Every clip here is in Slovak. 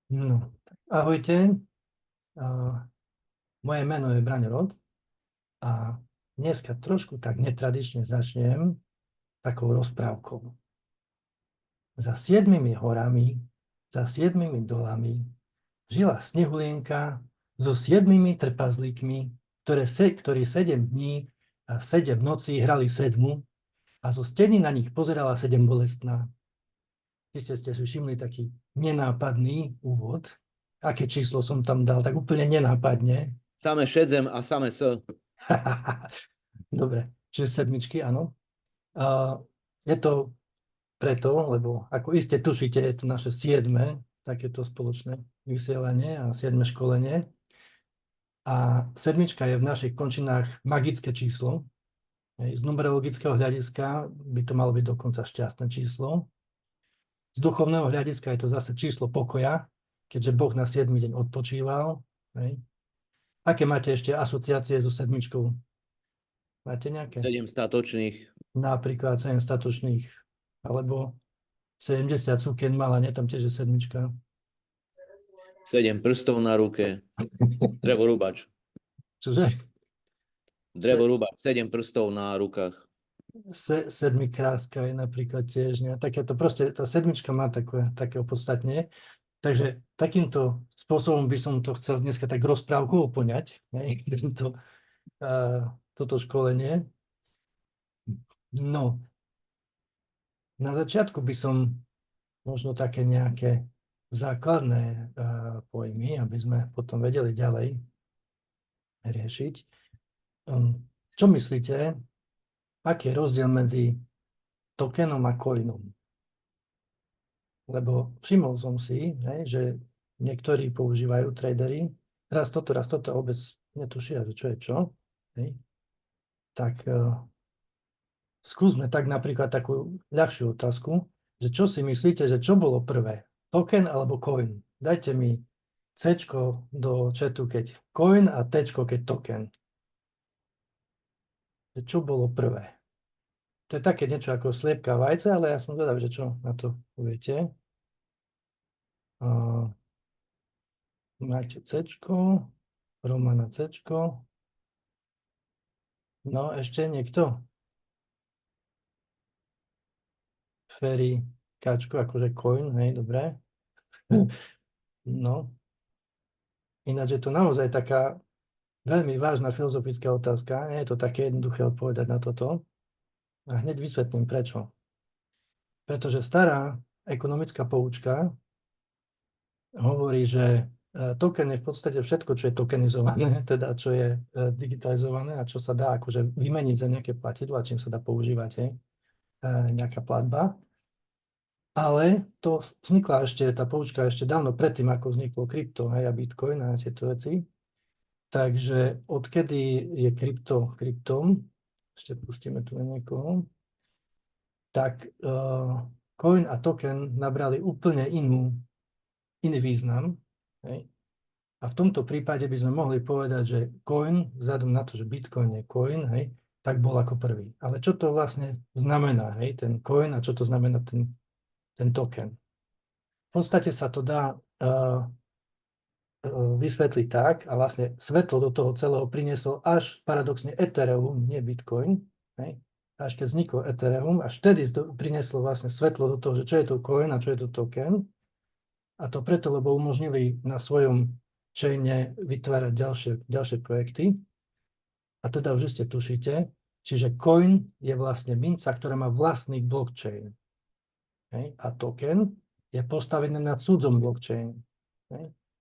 No, ahojte, moje meno je Braňo Rod a dneska trošku tak netradične začnem takou rozprávkou. Za 7 horami, za 7 dolami žila Snehulienka so 7 trpazlíkmi, ktorí 7 dní a 7 nocí hrali sedmu a zo steny na nich pozerala 7 bolestná. Iste ste si všimli taký nenápadný úvod. Aké číslo som tam dal, tak úplne nenápadne. Same šedzem a same s. Dobre, čiže sedmičky, áno. Je to preto, lebo ako iste tušíte, je to naše 7. takéto spoločné vysielanie a 7. školenie. A sedmička je v našich končinách magické číslo. Z numerologického hľadiska by to malo byť dokonca šťastné číslo. Z duchovného hľadiska je to zase číslo pokoja, keďže Boh na 7. deň odpočíval. Aké máte ešte asociácie so sedmičkou? Máte nejaké? 7 statočných. Napríklad 7 statočných, alebo 70 cukien mala, nie? Tam tiež je sedmička. 7 prstov na ruke. Drevorúbač. Čože? Drevorúbač, 7 prstov na rukách. Sedmikráska je napríklad tiež, nie? Takéto proste, tá sedmička má také opodstatnenie. Takže takýmto spôsobom by som to chcel dneska tak rozprávkovo poňať, toto školenie. No, na začiatku by som možno také nejaké základné pojmy, aby sme potom vedeli ďalej riešiť. Čo myslíte, aký je rozdiel medzi tokenom a coinom? Lebo všimol som si, že niektorí používajú tradery, raz toto vôbec netušia, že čo je čo. Tak skúsme tak napríklad takú ľahšiu otázku, že čo si myslíte, že čo bolo prvé? Token alebo coin? Dajte mi C do chatu, keď coin a T, keď token. Čo bolo prvé? To je také niečo ako sliepka vajce, ale ja som zvedavý, že čo na to poviete. Máte C, Romana C. No, ešte niekto? Ferry, Kačko, akože coin, hej, dobre. No. Ináč je to naozaj taká veľmi vážna filozofická otázka. Nie je to také jednoduché odpovedať na toto. A hneď vysvetlím prečo. Pretože stará ekonomická poučka hovorí, že token je v podstate všetko, čo je tokenizované, teda čo je digitalizované a čo sa dá akože vymeniť za nejaké platidlo a čím sa dá používať, nejaká platba. Ale to vznikla tá poučka ešte dávno predtým, ako vzniklo krypto, a Bitcoin a tieto veci. Takže odkedy je kryptom, ešte pustíme tu na niekoho, tak coin a token nabrali úplne iný význam. A v tomto prípade by sme mohli povedať, že coin, vzhľadom na to, že Bitcoin je coin, tak bol ako prvý. Ale čo to vlastne znamená, ten coin a čo to znamená ten token? V podstate sa to dá vysvetliť tak a vlastne svetlo do toho celého priniesol až paradoxne Ethereum, nie Bitcoin. Až keď vzniklo Ethereum, až vtedy prinieslo vlastne svetlo do toho, že čo je to coin a čo je to token. A to preto, lebo umožnili na svojom chaine vytvárať ďalšie projekty. A teda už ste tušíte, čiže coin je vlastne minca, ktorá má vlastný blockchain. A token je postavený na cudzom blockchain.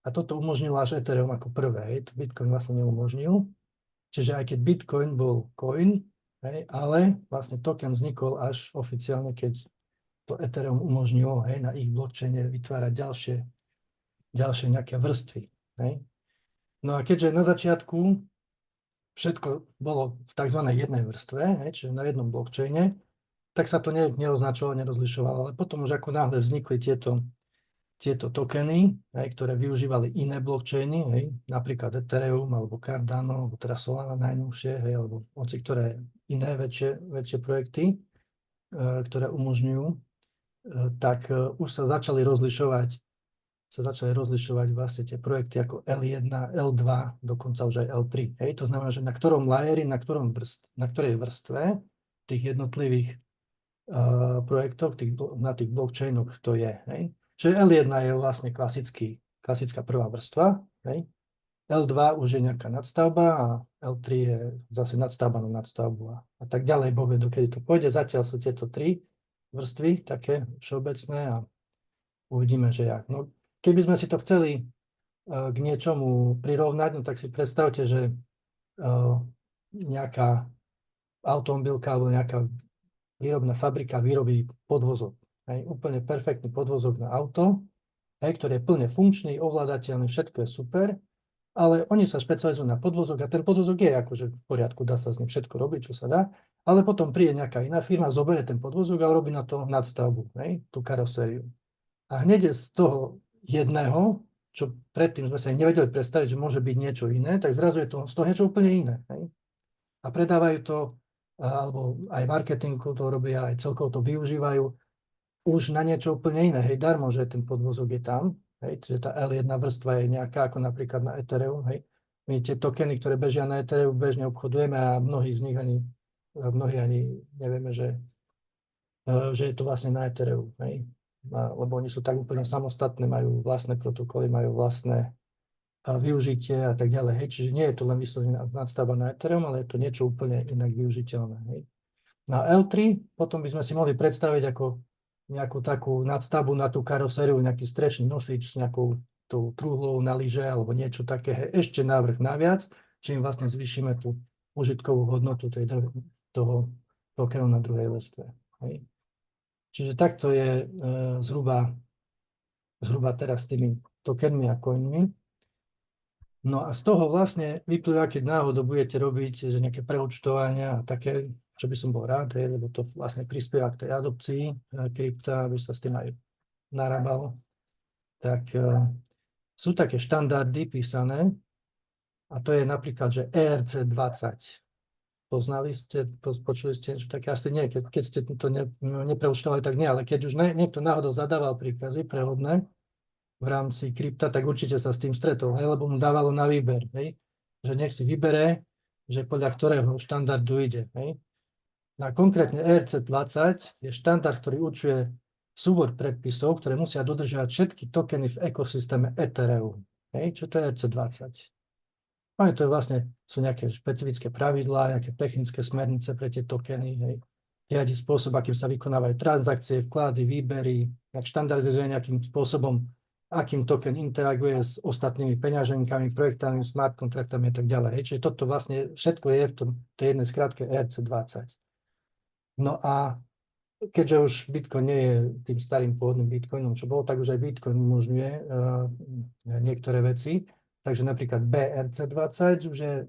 A toto umožnilo až Ethereum ako prvé. To Bitcoin vlastne neumožnil. Čiže aj keď Bitcoin bol coin, ale vlastne token vznikol až oficiálne, keď to Ethereum umožnilo na ich blockchaine vytvárať ďalšie nejaké vrstvy. No a keďže na začiatku všetko bolo v tzv. Jednej vrstve, čiže na jednom blockchaine, tak sa to neoznačovalo, nerozlišovalo. Ale potom už ako náhle vznikli tieto tokeny, ktoré využívali iné blockchainy, napríklad Ethereum, alebo Cardano, alebo teraz Solana najnovšie, alebo hoci ktoré iné väčšie projekty, ktoré umožňujú, tak už sa začali rozlišovať sa začali rozlišovať vlastne tie projekty ako L1, L2, dokonca už aj L3. Hej? To znamená, že na ktorom layeri, na ktorej vrstve tých jednotlivých projektoch, na tých blockchainoch to je. Hej? Čiže L1 je vlastne klasická prvá vrstva. Hej? L2 už je nejaká nadstavba a L3 je zase nadstavba na nadstavbu a tak ďalej. Boh vie, dokedy to pôjde. Zatiaľ sú tieto tri vrstvy také všeobecné a uvidíme, že jak. No, keby sme si to chceli k niečomu prirovnať, no tak si predstavte, že nejaká automobilka alebo nejaká výrobná fabrika vyrobí podvozok. Hej, úplne perfektný podvozok na auto, hej, ktorý je plne funkčný, ovládateľný, všetko je super, ale oni sa špecializujú na podvozok a ten podvozok je akože v poriadku, dá sa s ním všetko robiť, čo sa dá, ale potom príde nejaká iná firma, zoberie ten podvozok a robí na to nadstavbu, hej, tú karosériu. A hneď z toho jedného, čo predtým sme sa nevedeli predstaviť, že môže byť niečo iné, tak zrazu je to z toho niečo úplne iné. Hej? A predávajú to, alebo aj marketingu to robia, aj celkovo to využívajú už na niečo úplne iné. Hej, darmo, že ten podvozok je tam. Hej, čiže tá L1 vrstva je nejaká, ako napríklad na Ethereum. Hej. My tie tokeny, ktoré bežia na Ethereum, bežne obchodujeme a mnohí z nich ani nevieme, že je to vlastne na Ethereum. Hej. Lebo oni sú tak úplne samostatné, majú vlastné protokoly, majú vlastné využitie a tak ďalej. Hej. Čiže nie je to len vyslovená nadstavba na Ethereum, ale je to niečo úplne inak využiteľné. Hej. Na L3 potom by sme si mohli predstaviť ako nejakú takú nadstavbu na tú karosériu, nejaký strešný nosič s nejakou tou truhlou na lyže alebo niečo také, hej, ešte navrch naviac, čím vlastne zvýšime tú užitkovú hodnotu toho tokenu na druhej vrstve. Hej. Čiže takto je zhruba teraz s tými tokenmi a coinmi. No a z toho vlastne vyplýva, keď náhodou budete robiť že nejaké preúčtovania a také, čo by som bol rád, lebo to vlastne prispieva k tej adopcii krypta, aby sa s tým aj narábalo. Tak sú také štandardy písané a to je napríklad, že ERC20. Poznali ste, počuli ste niečo také? Asi nie, keď ste to nepreúčtovali, tak nie, ale keď už niekto náhodou zadával príkazy prehodné v rámci krypta, tak určite sa s tým stretol, hej, lebo mu dávalo na výber, hej, že nech si vybere, že podľa ktorého štandardu ide. Hej. Na konkrétne ERC20 je štandard, ktorý určuje súbor predpisov, ktoré musia dodržiavať všetky tokeny v ekosystéme Ethereum. Hej, čo to je ERC20? No, to vlastne sú nejaké špecifické pravidlá, nejaké technické smernice pre tie tokeny, hej. Riadi spôsob, akým sa vykonávajú transakcie, vklady, výbery, jak štandardizuje nejakým spôsobom, akým token interaguje s ostatnými peňaženkami, projektami, smart kontraktami a tak ďalej. Hej. Čiže toto vlastne všetko je v tej jednej skratke ERC20. No a keďže už Bitcoin nie je tým starým pôvodným Bitcoinom, čo bolo, tak už aj Bitcoin umožňuje niektoré veci. Takže napríklad BRC20 už je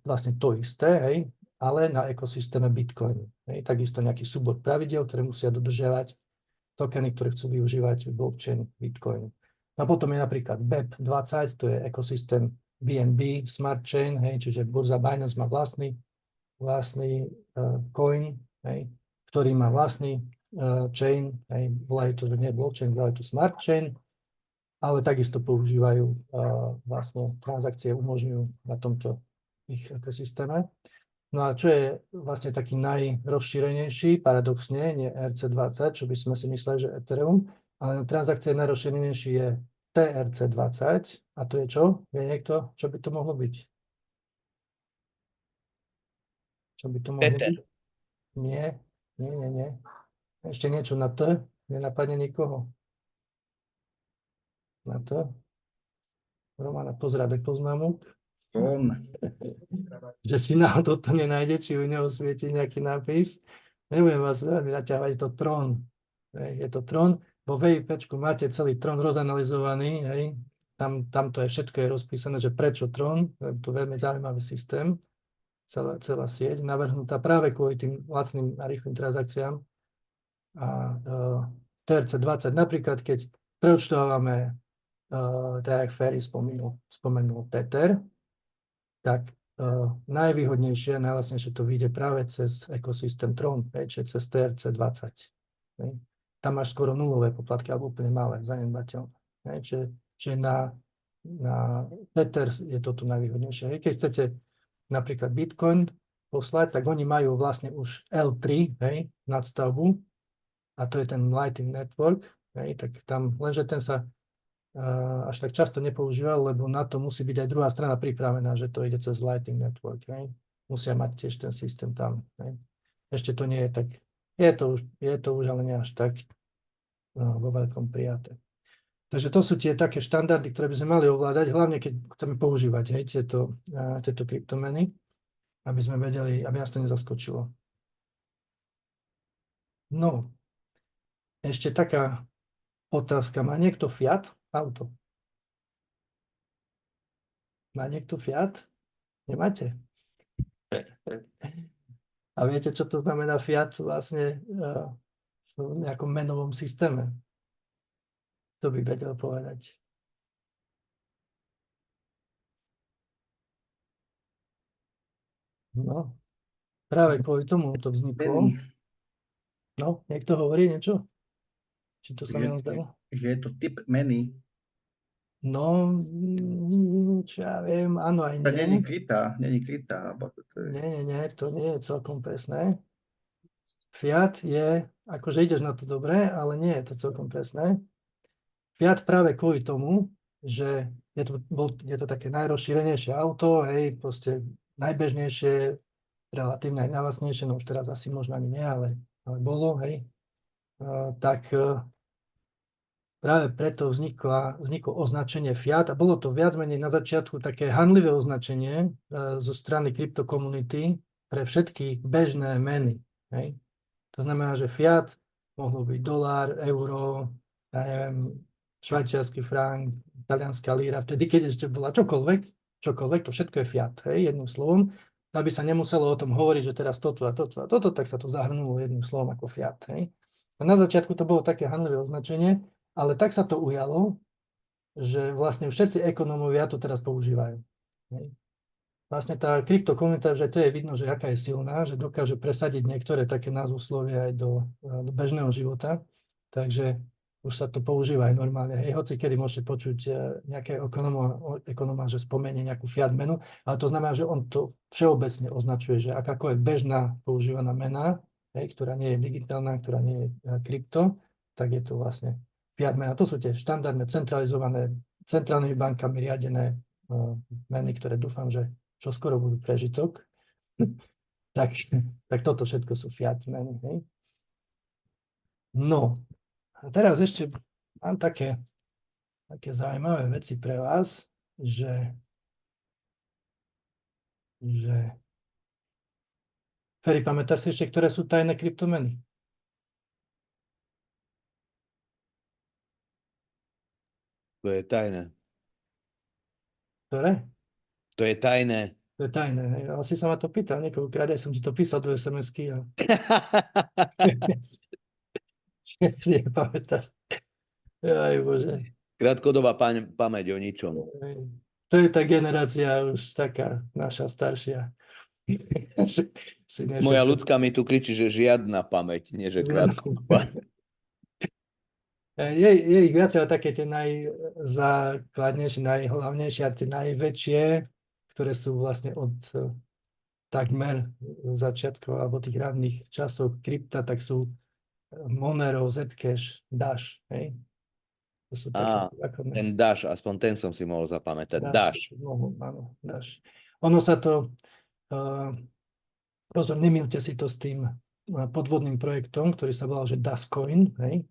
vlastne to isté, hej, ale na ekosystéme Bitcoinu. Hej. Takisto nejaký súbor pravidiel, ktoré musia dodržiavať tokeny, ktoré chcú využívať blockchain Bitcoinu. A potom je napríklad BEP20, to je ekosystém BNB, Smart Chain, hej, čiže burza Binance má vlastný coin, hej, ktorý má vlastný chain, hej, volajú to, že nie blockchain, volajú to Smart Chain, ale takisto používajú vlastne transakcie, umožňujú na tomto ich ekosystéme. No a čo je vlastne taký najrozšírenejší, paradoxne, nie ERC20, čo by sme si mysleli, že Ethereum, ale transakcie najrozšírenejší je TRC20. A to je čo? Vie niekto, čo by to mohlo byť? Čo by to mohlo byť? Nie. Ešte niečo na T? Nenapadne nikoho? Na T? Romana pozerá do poznámok. Že si náhodou to nenájde, či u neho svieti nejaký nápis. Nebudem vás veľmi naťahovať, je to Tron. Je to Tron. Vo VIPčku máte celý Tron rozanalizovaný. Hej. Tam to je všetko je rozpísané, že prečo Tron. Je to veľmi zaujímavý systém. Celá sieť navrhnutá práve kvôli tým lacným a rýchlym transakciám. A TRC20 napríklad, keď preúčtovávame tak Ferry spomenul Tether, tak najvýhodnejšie, najlacnejšie to vyjde práve cez ekosystém Tron, čiže cez TRC20. Tam máš skoro nulové poplatky, alebo úplne malé, zanedbateľné. Čiže že na Tether je to tu najvýhodnejšie. Hej. Keď chcete napríklad Bitcoin poslať, tak oni majú vlastne už L3, hej, nadstavbu, a to je ten Lightning Network, hej, tak tam, lenže ten sa až tak často nepoužíval, lebo na to musí byť aj druhá strana pripravená, že to ide cez Lightning Network, hej. Musia mať tiež ten systém tam, hej. Ešte to nie je tak, je to už ale nie až tak vo veľkom prijaté. Takže to sú tie také štandardy, ktoré by sme mali ovládať, hlavne keď chceme používať, hej, tieto kryptomeny, aby sme vedeli, aby nás to nezaskočilo. No, ešte taká otázka. Má niekto Fiat auto? Má niekto Fiat? Nemáte? A viete, čo to znamená Fiat vlastne v nejakom menovom systéme? To by vedel povedať. No, práve kvôli tomu to vzniklo. Meny. No, niekto hovorí niečo? Či to sa mi zdalo? Že je to typ meny. No, čo ja viem, áno aj To nie. není krytá. Nie, to nie je celkom presné. Fiat je, akože ideš na to dobre, ale nie je to celkom presné. Fiat práve kvôli tomu, že je to také najrozšírenejšie auto, hej, proste najbežnejšie, relatívne aj najlacnejšie, no už teraz asi možno ani nie, ale bolo, hej, tak práve preto vzniklo označenie Fiat a bolo to viac menej na začiatku také hanlivé označenie zo strany kryptokomunity pre všetky bežné meny, hej. To znamená, že Fiat mohlo byť dolár, euro, ja neviem, švajčiarsky frank, talianská líra, vtedy, keď ešte bola čokoľvek, to všetko je Fiat, hej, jedným slovom. Aby sa nemuselo o tom hovoriť, že teraz toto a toto a toto, tak sa to zahrnulo jedným slovom ako Fiat, hej. A na začiatku to bolo také hanlivé označenie, ale tak sa to ujalo, že vlastne všetci ekonómovia to teraz používajú, hej. Vlastne tá kryptokomunita, že to je vidno, že aká je silná, že dokáže presadiť niektoré také názvoslovia aj do bežného života. Takže už sa to používa aj normálne. Hej, hoci kedy môžete počuť nejakého ekonóma, že spomenie nejakú fiat menu, ale to znamená, že on to všeobecne označuje, že akákoľvek bežná používaná mena, hej, ktorá nie je digitálna, ktorá nie je krypto, tak je to vlastne fiat mena. To sú tie štandardné, centralizované, centrálnymi bankami riadené meny, ktoré dúfam, že čo skoro budú prežitok, tak toto všetko sú fiat meny. Hej. No, a teraz ešte mám také zaujímavé veci pre vás, že Ferry, pamätáš si ešte, ktoré sú tajné kryptomeny? To je tajné. Ktoré? To je tajné. To je tajné. Hej. Asi sa ma to pýtal niekoľkokrát, ja som ti to písal do SMS-ky. A... si nepamätáš. Aj Bože. Krátkodobá pamäť o ničom. To je tá generácia už taká naša staršia. Moja ľudská mi tu kričí, že žiadna pamäť, nie že krátkodobá. Je ich viacej také tie najzákladnejšie, najhlavnejšie a tie najväčšie, ktoré sú vlastne od takmer začiatkov alebo tých ranných časov krypta, tak sú Monero, Zcash, Dash. Hej? To sú také ten Dash, aspoň ten som si mohol zapamätať. Dash. Áno, Dash. Ono sa to, pozor, nemýlte si to s tým podvodným projektom, ktorý sa volal, že Dascoin, hej?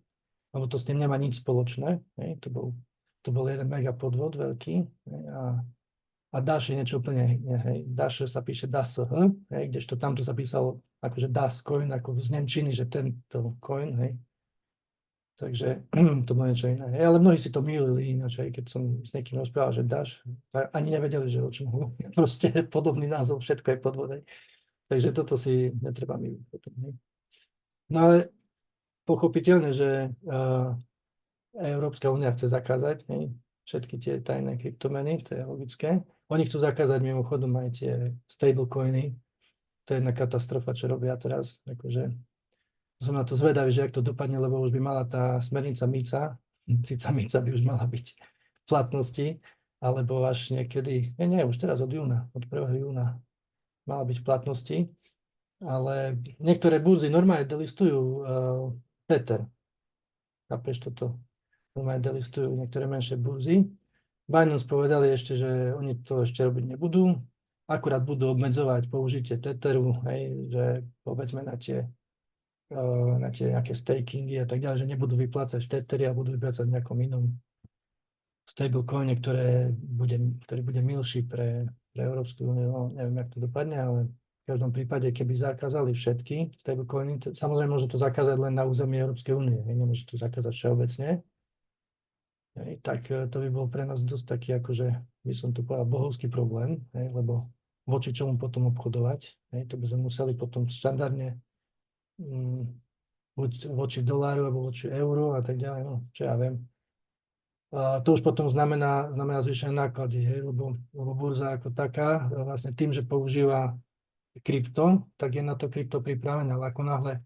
Lebo to s tým nemá nič spoločné. Hej? To bol jeden mega podvod veľký. Hej? A Dash je niečo úplne, hej? Dash sa píše DASH, hej? Kdežto tamto sa písalo akože Dascoin, ako z nemčiny, že tento coin, hej? Takže to bolo niečo iné. Hej? Ale mnohí si to mýlili ináč, aj keď som s niekým rozprával, že Dash, ani nevedeli, že o čom hovorí. Proste podobný názov, všetko je podvod. Hej? Takže toto si netreba mýliť potom. Hej? No ale pochopiteľné, že Európska únia chce zakázať, hej, všetky tie tajné kryptomeny, to je logické. Oni chcú zakázať mimochodom aj tie stablecoiny. To je jedna katastrofa, čo robia teraz. Akože, som na to zvedavý, že ak to dopadne, lebo už by mala tá smernica MiCA, síca MiCA by už mala byť platnosti, alebo až niekedy, nie, už teraz od 1. júna mala byť v platnosti, ale niektoré burzy normálne delistujú Tether. Chápeš toto? Normálne delistujú niektoré menšie burzy. Binance povedali ešte, že oni to ešte robiť nebudú, akurát budú obmedzovať použitie Tetheru, hej, že povedzme na tie nejaké stakingy a tak ďalej, že nebudú vyplácať Tethery a budú vyplácať v nejakom inom stablecoine, ktorý bude milší pre Európsku úniu. No, neviem, jak to dopadne, ale v každom prípade, keby zakázali všetky stablecoiny, samozrejme môže to zakázať len na území Európskej únie, nemôže to zakázať všeobecne. Tak to by bol pre nás dosť taký, akože by som to povedal, bohovský problém, lebo voči čomu potom obchodovať. To by sme museli potom štandardne buď voči doláru, alebo voči euru a tak ďalej, no, čo ja viem. A to už potom znamená zvýšené náklady, lebo burza ako taká, vlastne tým, že používa krypto, tak je na to krypto pripravené, ale ako náhle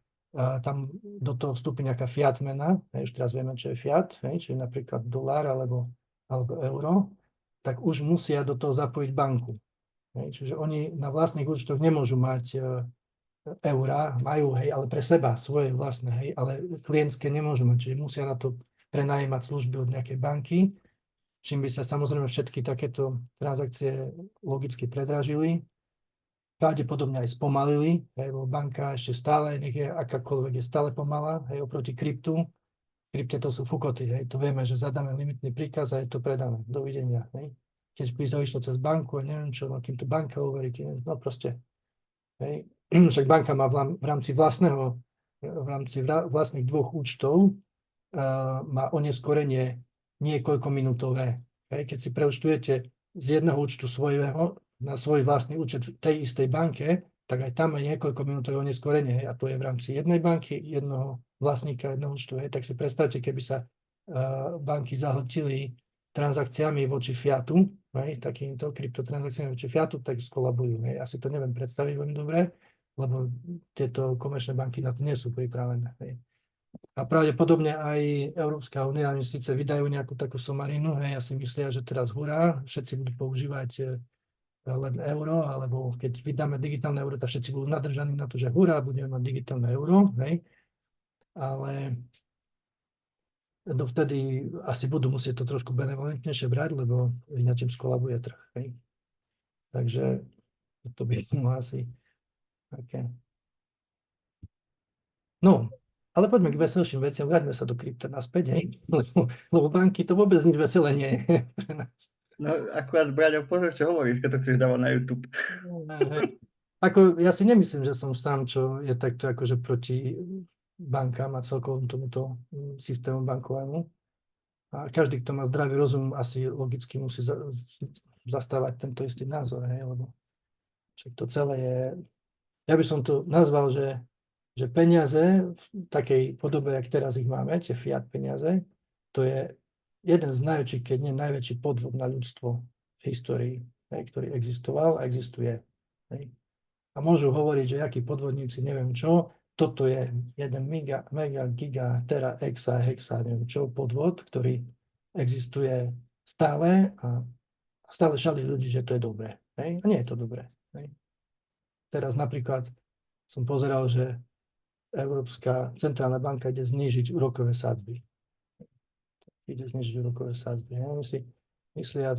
tam do toho vstúpi nejaká fiat mena, už teraz vieme, čo je fiat, čiže napríklad dolár alebo euro, tak už musia do toho zapojiť banku. Čiže oni na vlastných účtoch nemôžu mať eurá, majú, ale pre seba, svoje vlastné, ale klientské nemôžu mať, čiže musia na to prenajímať služby od nejakej banky, čím by sa samozrejme všetky takéto transakcie logicky predražili, pravdepodobne aj spomalili, lebo banka ešte stále, nech je akákoľvek, je stále pomalá, oproti kryptu. V krypte to sú fukoty, to vieme, že zadáme limitný príkaz a je to predané. Dovidenia. Keď by to išlo cez banku, neviem čo, kým to banka overí, no proste. Však banka má v rámci vlastných dvoch účtov má oneskorenie niekoľkominútové. Keď si preúčtujete z jedného účtu svojho na svoj vlastný účet v tej istej banke, tak aj tam je niekoľkominútové oneskorenie. A to je v rámci jednej banky, jednoho vlastníka, jedného účtu. Tak si predstavte, keby sa banky zahltili transakciami voči fiatu, takýmto kryptotransakciami voči fiatu, tak skolabujú. Asi to neviem predstaviť veľmi dobre, lebo tieto komerčné banky na to nie sú pripravené. A pravdepodobne aj Európska únia, oni síce vydajú nejakú takú somarinu, a si myslia, že teraz hurá, všetci budú používať len euro, alebo keď vydáme digitálne euro, tak všetci budú nadržaní na to, že hurá, budeme mať digitálne euro, ale dovtedy asi budú musieť to trošku benevolentnejšie brať, lebo ináč im skolabuje trh. Takže to by mohlo asi také. No, ale poďme k veselším veciam, vráťme sa do krypta naspäť, lebo banky to vôbec nič veselé nie je pre nás. No, akurát, Braďo, pozor, čo hovoríš, keď to chceš dávať na YouTube. Ako, ja si nemyslím, že som sám, čo je takto akože proti bankám a celkovom tomuto systému bankovému. A každý, kto má zdravý rozum, asi logicky musí zastávať tento istý názor, lebo však to celé je... Ja by som to nazval, že peniaze v takej podobe, jak teraz ich máme, tie fiat peniaze, to je jeden z najväčších, keď nie najväčší podvod na ľudstvo v histórii, ktorý existoval a existuje. A môžu hovoriť, že akí podvodníci, neviem čo, toto je jeden mega, giga, tera, exa, hexa, neviem čo, podvod, ktorý existuje stále a stále šalí ľudí, že to je dobré. A nie je to dobré. Teraz napríklad som pozeral, že Európska centrálna banka ide znížiť úrokové sadzby. Oni si myslia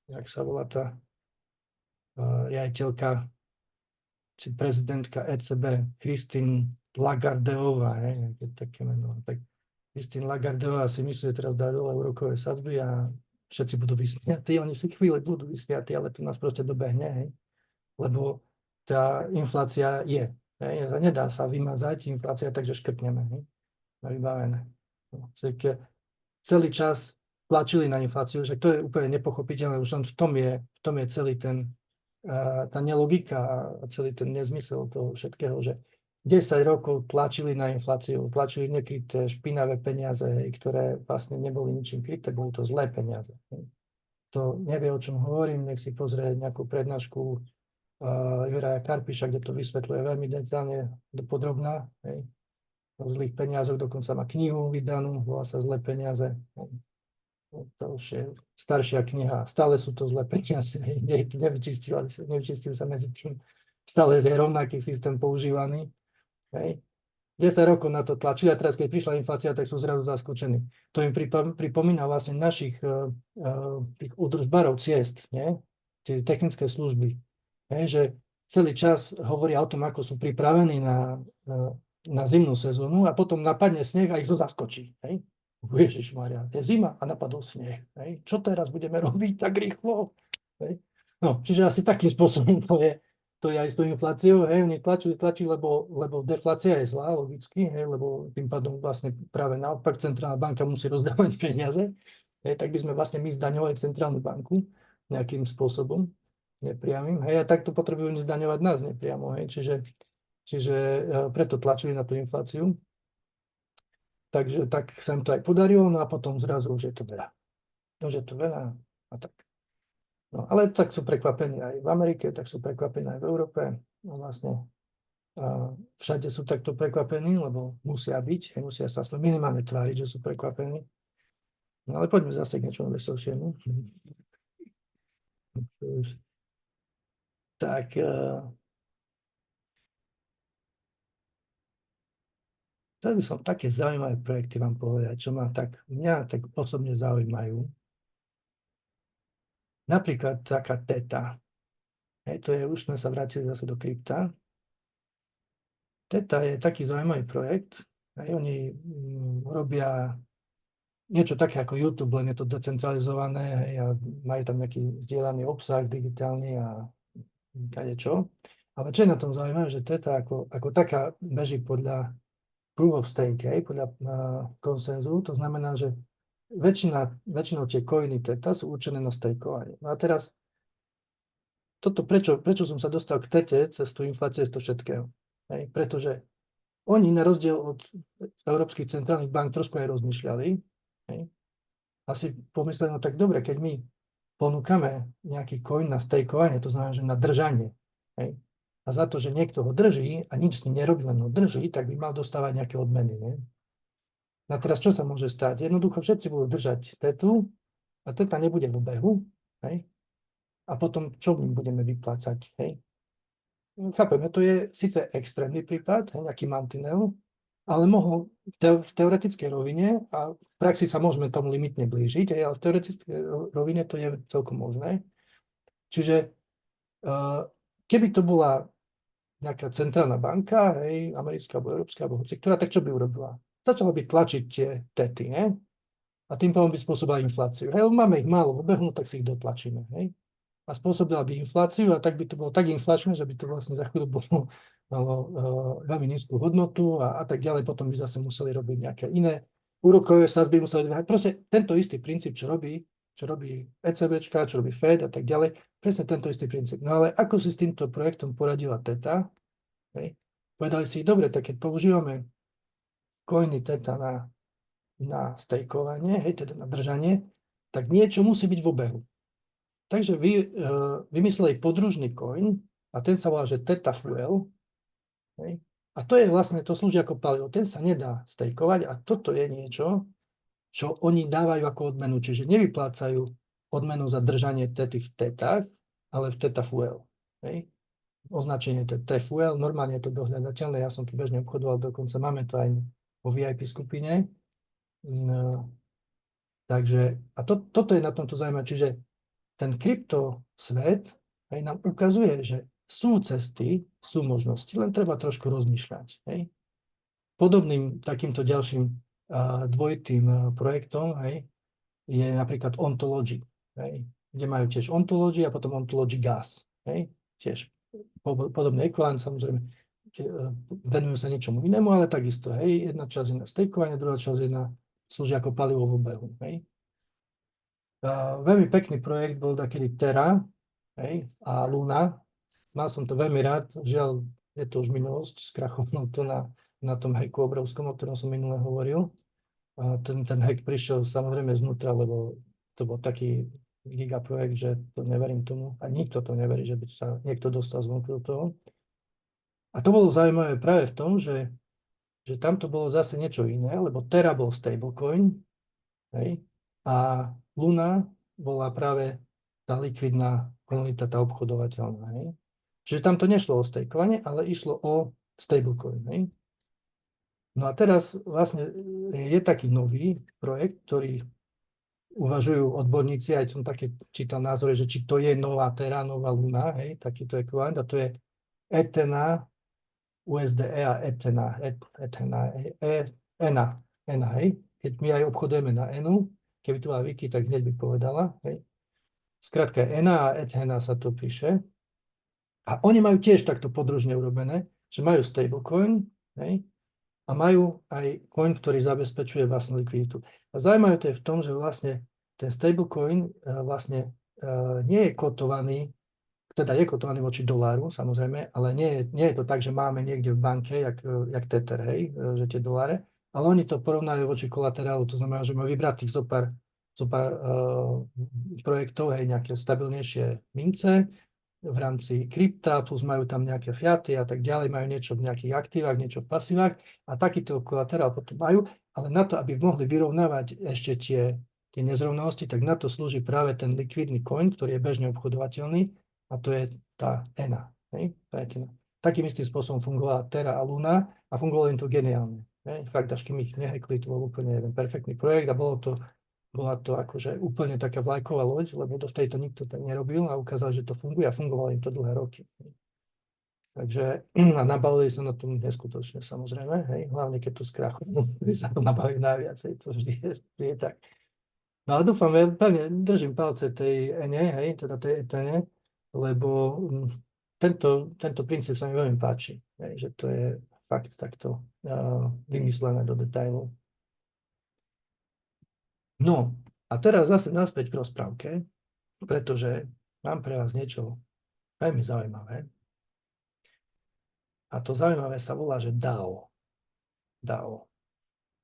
jak sa volá tá riaditeľka, či prezidentka ECB, Christine Lagardeová, také meno. Tak Christine Lagardeová si myslí, že teraz dá dole úrokové sadzby a všetci budú vysmiatí. Oni si chvíle budú vysmiatí, ale to nás proste dobehne, lebo tá inflácia je. Nedá sa vymazať inflácia, takže škrtneme. Vybavené. Celý čas tlačili na infláciu, že to je úplne nepochopiteľné, už len v tom je celý tá nelogika a celý ten nezmysel toho všetkého, že 10 rokov tlačili na infláciu, tlačili nekryté špinavé peniaze, ktoré vlastne neboli ničím kryté, boli to zlé peniaze. To nevie, o čom hovorím, nech si pozrie nejakú prednášku Juraja Karpiša, kde to vysvetľuje veľmi detailne, dopodrobná. o zlých peniazoch, dokonca má knihu vydanú, volá sa Zlé peniaze. To už je staršia kniha, stále sú to zlé peniaze, nevyčistil sa medzi tým. Stále je rovnaký systém používaný. Hej. 10 rokov na to tlačili a teraz, keď prišla inflácia, tak sú zrazu zaskočení. To im pripomína vlastne našich tých údržbárov ciest, nie? Tie technické služby. Hej, že celý čas hovoria o tom, ako sú pripravení na zimnú sezónu a potom napadne sneh a ich to zaskočí. Hej? Ježišmaria, je zima a napadol sneh. Hej? Čo teraz budeme robiť tak rýchlo? Hej? No, čiže asi takým spôsobom to je aj s tou infláciou. Hej? Oni tlačí, lebo deflácia je zlá, logicky, hej? Lebo tým pádom vlastne práve naopak centrálna banka musí rozdávať peniaze. Hej? Tak by sme vlastne my zdaňovali centrálnu banku nejakým spôsobom nepriamým. Hej? A takto potrebujú zdaňovať nás nepriamo. Hej? Čiže preto tlačili na tú infláciu. Takže tak sa im to aj podarilo, no a potom zrazu už je to veľa. Už je to veľa a tak. No, ale tak sú prekvapení aj v Amerike, tak sú prekvapení aj v Európe. No vlastne všade sú takto prekvapení, lebo musia byť, musia sa aspoň minimálne tváriť, že sú prekvapení. No ale poďme zase k niečomu veselšiemu. Tak, chcel by som také zaujímavé projekty vám povedať, čo mňa tak osobne zaujímajú. Napríklad taká Theta. To je, už sme sa vrátili zase do krypta. Theta je taký zaujímavý projekt. Oni robia niečo také ako YouTube, len je to decentralizované a majú tam nejaký zdieľaný obsah digitálny a kadečo. Ale čo je na tom zaujímavé, že Theta ako taká beží podľa proof of stake, podľa konsenzu. To znamená, že väčšinou tie coiny Theta sú určené na stakeovanie. No a teraz, prečo som sa dostal k Thete cez tú infláciu z toho všetkého? Pretože oni na rozdiel od európskych centrálnych bank trošku aj rozmýšľali. Asi pomysleli, no tak dobre, keď my ponúkame nejaký coin na stakeovanie, to znamená, že na držanie. A za to, že niekto ho drží a nič s ním nerobí, len ho drží, tak by mal dostávať nejaké odmeny. Nie? A teraz čo sa môže stať? Jednoducho všetci budú držať Thetu a Theta nebude v obehu. Hej? A potom čo my budeme vyplácať? Hej? Chápeme, to je síce extrémny prípad, nejaký mantinel, ale mohol v teoretickej rovine a v praxi sa môžeme tomu limitne blížiť, ale v teoretickej rovine to je celkom možné. Čiže keby to bola nejaká centrálna banka, americká alebo európska, alebo hoci ktorá, tak čo by urobila? Začala by tlačiť tie Thety, ne? A tým pádom by spôsobila infláciu. Máme ich málo v obehu, tak si ich dotlačíme. A spôsobila by infláciu a tak by to bolo tak inflačné, že by to vlastne za chvíľu malo veľmi nízku hodnotu a tak ďalej. Potom by zase museli robiť nejaké iné úrokové sadzby, museli dvíhať. Proste tento istý princíp, čo robí ECBčka, čo robí Fed a tak ďalej. Presne tento istý princíp. No ale ako si s týmto projektom poradila Theta? Povedali si, dobre, tak keď používame coiny Theta na stakeovanie, teda na držanie, tak niečo musí byť v obehu. Takže vymysleli podružný coin a ten sa volá, že Theta Fuel. A to je vlastne, to slúži ako palivo. Ten sa nedá stakeovať a toto je niečo, čo oni dávajú ako odmenu. Čiže nevyplácajú odmenu za držanie Thety v Thetách, ale v Theta Fuel. Označenie Theta Fuel, normálne je to dohľadateľné, ja som tu bežne obchodoval, dokonca máme to aj vo VIP skupine. No, takže, a toto je na tomto zaujímavé, čiže ten kryptosvet nám ukazuje, že sú cesty, sú možnosti, len treba trošku rozmýšľať. Podobným takýmto ďalším dvojitým projektom je napríklad Ontology, kde majú tiež Ontology a potom Ontology Gas. Tiež podobný ekvivalent, samozrejme, venujú sa niečomu inému, ale takisto. Jedna časť je na stakeovanie, druhá časť je na slúži ako palivo v obehu. Veľmi pekný projekt bol takedy Terra a Luna. Mal som to veľmi rád, žiaľ, je to už minulosť, skrachovalo to na tom hacku obrovskom, o ktorom som minule hovoril. A ten hack prišiel samozrejme znútra, lebo to bol taký gigaprojekt, že to neverím tomu. A nikto to neverí, že by sa niekto dostal zvonku do toho. A to bolo zaujímavé práve v tom, že že tam to bolo zase niečo iné, lebo Terra bol stablecoin, hej, a Luna bola práve tá likvidná komunita, tá obchodovateľná, hej. Čiže tam to nešlo o stakeovanie, ale išlo o stablecoin, hej. No a teraz vlastne je taký nový projekt, ktorý uvažujú odborníci, aj som také čítal názory, že či to je nová Terra, nová Luna, hej, takýto ekvivalent, a to je Ethena, USDE a Ethena, ENA, hej. Keď my aj obchodujeme na ENU, keby tu bola Wiki, tak hneď by povedala, hej. Skrátka ENA a Ethena sa to píše. A oni majú tiež takto podružne urobené, že majú stablecoin, hej, a majú aj coin, ktorý zabezpečuje vlastnú likviditu. A zaujímavé to je v tom, že vlastne ten stablecoin vlastne nie je kotovaný, teda je kotovaný voči doláru, samozrejme, ale nie je to tak, že máme niekde v banke, jak Tether, hej, že tie doláre, ale oni to porovnajú voči kolaterálu, to znamená, že majú vybrať tých zopár projektov, hej, nejaké stabilnejšie mince, v rámci krypta, plus majú tam nejaké fiaty a tak ďalej, majú niečo v nejakých aktívach, niečo v pasívach a takýto kolaterál potom majú, ale na to, aby mohli vyrovnávať ešte tie nezrovnalosti, tak na to slúži práve ten likvidný coin, ktorý je bežne obchodovateľný a to je tá ENA. Hej? Takým istým spôsobom fungovala Terra a Luna a fungovalo im to geniálne. Hej? Fakt, až kým ich nehackli, to bol úplne jeden perfektný projekt a bola to akože úplne taká vlajková loď, lebo dovtedy to nikto tak nerobil a ukázal, že to funguje a fungovalo im to dlhé roky. Takže a nabalili sa na tom neskutočne, samozrejme, hej, hlavne keď to skrachujú, sa to nabalí najviac, to vždy je tak. No ale dúfam, pevne držím palce tej ENE, hej, teda tej ETNE, lebo tento princíp sa mi veľmi páči, hej, že to je fakt takto vymyslené do detailov. No, a teraz zase naspäť k rozprávke, pretože mám pre vás niečo veľmi zaujímavé. A to zaujímavé sa volá, že DAO. DAO.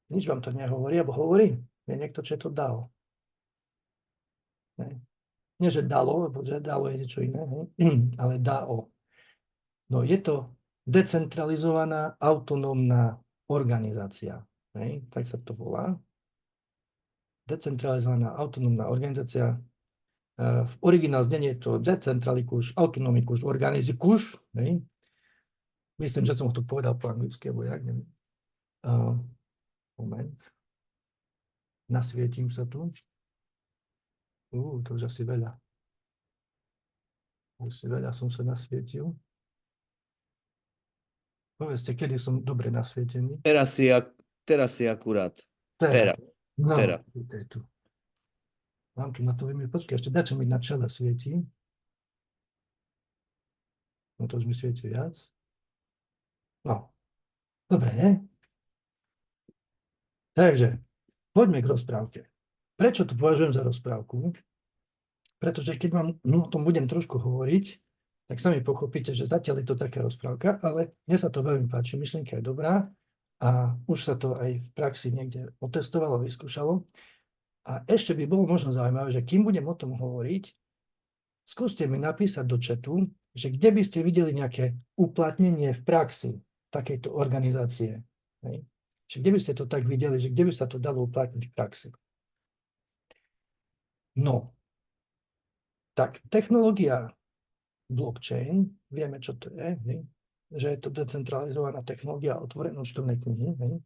Nič vám to nehovorí, alebo hovorí? Je niekto, čo je to DAO? Nie, že DALO, lebo že DALO je niečo iné, ale DAO. No, je to decentralizovaná autonómna organizácia. Tak sa to volá. Decentralizovaná autonómna organizácia. V originál znení je to decentralikus autonomicus organizicus. Myslím, že som to povedal po anglicky, alebo jak, neviem. Moment. Nasvietím sa tu. To už asi veľa. Asi veľa som sa nasvietil. Povedzte, kedy som dobre nasvietený. Teraz si akurát. Teraz. No, Teraz. to je tu. Mám tu na to vymiť. Počkaj, ešte dačo mi na čele svietí. No to už mi svieti viac. No, dobre, ne? Takže, poďme k rozprávke. Prečo to považujem za rozprávku? Pretože keď vám o tom budem trošku hovoriť, tak sami pochopíte, že zatiaľ je to taká rozprávka, ale mne sa to veľmi páči, myšlienka je dobrá a už sa to aj v praxi niekde otestovalo, vyskúšalo. A ešte by bolo možno zaujímavé, že kým budem o tom hovoriť, skúste mi napísať do chatu, že kde by ste videli nejaké uplatnenie v praxi takejto organizácie. Hej? Čiže kde by ste to tak videli, že kde by sa to dalo uplatniť v praxi. No, tak technológia blockchain, vieme, čo to je, hej? Že je to decentralizovaná technológia otvorené účtovnej knihy, hej?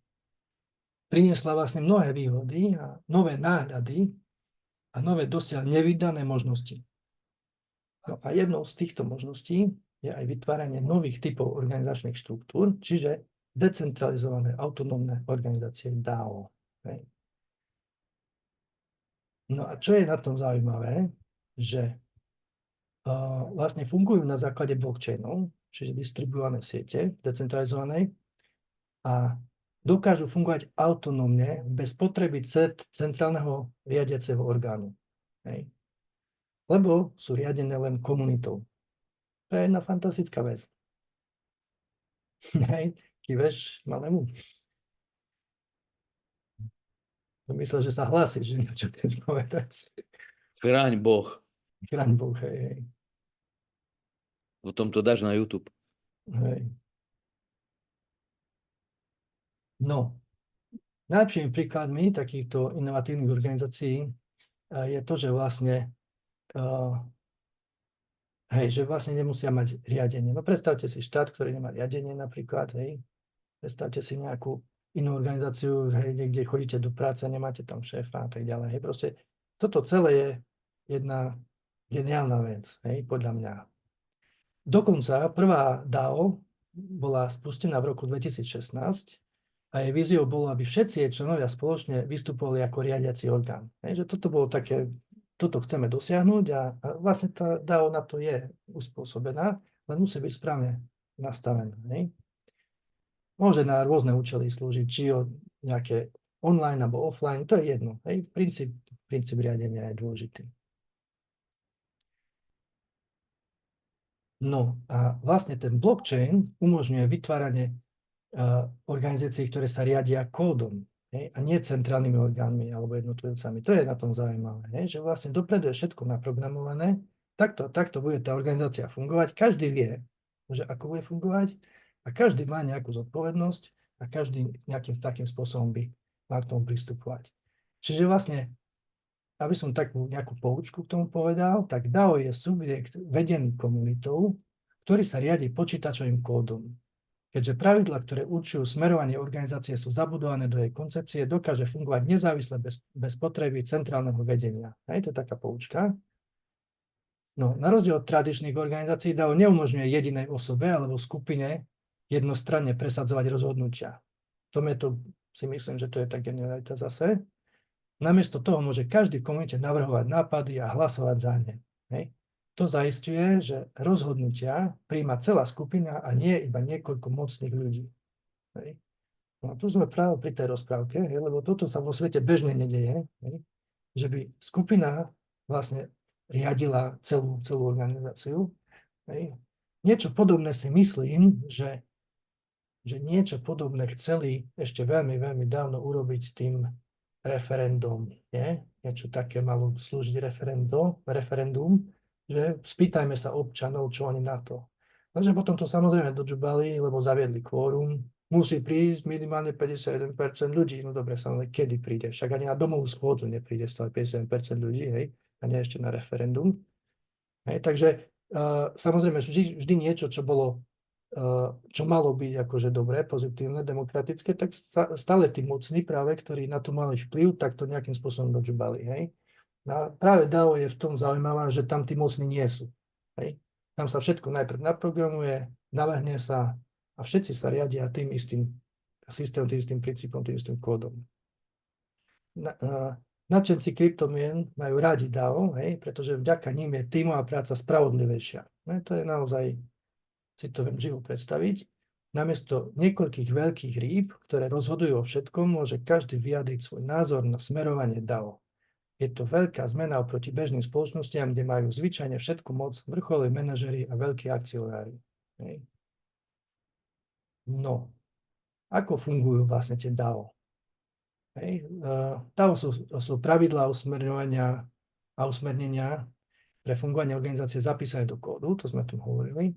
Priniesla vlastne mnohé výhody a nové náhľady a nové dosiaľ nevydané možnosti. No a jednou z týchto možností je aj vytváranie nových typov organizačných štruktúr, čiže decentralizované autonómne organizácie DAO. Hej? No a čo je na tom zaujímavé, že vlastne fungujú na základe blockchainov, čiže distribuované siete, decentralizovanej, a dokážu fungovať autonómne bez potreby centrálneho riadiaceho orgánu. Hej. Lebo sú riadené len komunitou. To je jedna fantastická vec. Hej, kýveš malému. Myslel, že sa hlási, že niečo chceš povedať. Chráň Boh. Chráň Boh, hej. Potom to dáš na YouTube. Hej. No, najlepšími príkladmi takýchto inovatívnych organizácií je to, že vlastne že vlastne nemusia mať riadenie. No predstavte si štát, ktorý nemá riadenie napríklad, hej. Predstavte si nejakú inú organizáciu, hej, kde chodíte do práce, nemáte tam šéfa a tak ďalej. Hej. Proste toto celé je jedna geniálna vec, hej, podľa mňa. Dokonca prvá DAO bola spustená v roku 2016 a jej víziou bolo, aby všetci jej členovia spoločne vystupovali ako riadiaci orgán. Hej, že toto bolo také, toto chceme dosiahnuť a vlastne tá DAO na to je uspôsobená, len musí byť správne nastavená. Hej. Môže na rôzne účely slúžiť, či o nejaké online alebo offline, to je jedno. Hej. Princíp riadenia je dôležitý. No a vlastne ten blockchain umožňuje vytváranie organizácií, ktoré sa riadia kódom, hej, a nie centrálnymi orgánmi alebo jednotlivcami. To je na tom zaujímavé, hej, že vlastne dopredu je všetko naprogramované, takto bude tá organizácia fungovať, každý vie, že ako bude fungovať a každý má nejakú zodpovednosť a každý nejakým takým spôsobom by mal k tomu pristupovať. Čiže vlastne, aby som takú nejakú poučku k tomu povedal, tak DAO je subjekt vedený komunitou, ktorý sa riadi počítačovým kódom. Keďže pravidlá, ktoré určujú smerovanie organizácie, sú zabudované do jej koncepcie, dokáže fungovať nezávisle bez potreby centrálneho vedenia. Hej, to je taká poučka. No, na rozdiel od tradičných organizácií DAO neumožňuje jedinej osobe alebo skupine jednostranne presadzovať rozhodnutia. To si myslím, že to je tá genialita zase. Namiesto toho môže každý v komunite navrhovať nápady a hlasovať za ne. Hej. To zaisťuje, že rozhodnutia prijíma celá skupina a nie iba niekoľko mocných ľudí. Hej. No, tu sme práve pri tej rozprávke, lebo toto sa vo svete bežne nedeje, že by skupina vlastne riadila celú organizáciu. Hej. Niečo podobné si myslím, že niečo podobné chceli ešte veľmi, veľmi dávno urobiť tým referendum. Nie? Niečo také malo slúžiť referendum, že spýtajme sa občanov, čo oni na to. Takže potom to samozrejme dodžubali, lebo zaviedli kvórum. Musí prísť minimálne 51% ľudí. No dobre, samozrejme, kedy príde? Však ani na domovú schôdzu nepríde 51% ľudí, hej? A nie ešte na referendum. Hej? Takže samozrejme, vždy niečo, čo malo byť akože dobré, pozitívne, demokratické, tak stále tí mocní práve, ktorí na to mali vplyv, tak to nejakým spôsobom dodžubali, hej. A práve DAO je v tom zaujímavá, že tam tí mocní nie sú, hej. Tam sa všetko najprv naprogramuje, navrhne sa a všetci sa riadia tým istým systémom, tým istým princípom, tým istým kódom. Nadšenci kryptomien majú rádi DAO, hej, pretože vďaka ním je tímová práca spravodlivejšia. To je naozaj, si to viem živo predstaviť. Namiesto niekoľkých veľkých rýb, ktoré rozhodujú o všetkom, môže každý vyjadriť svoj názor na smerovanie DAO. Je to veľká zmena oproti bežným spoločnostiam, kde majú zvyčajne všetku moc vrcholoví manažeri a veľkí akcionári. Hej. No, ako fungujú vlastne tie DAO? Hej. DAO sú pravidlá usmerňovania a usmernenia pre fungovanie organizácie zapísané do kódu, to sme tu hovorili,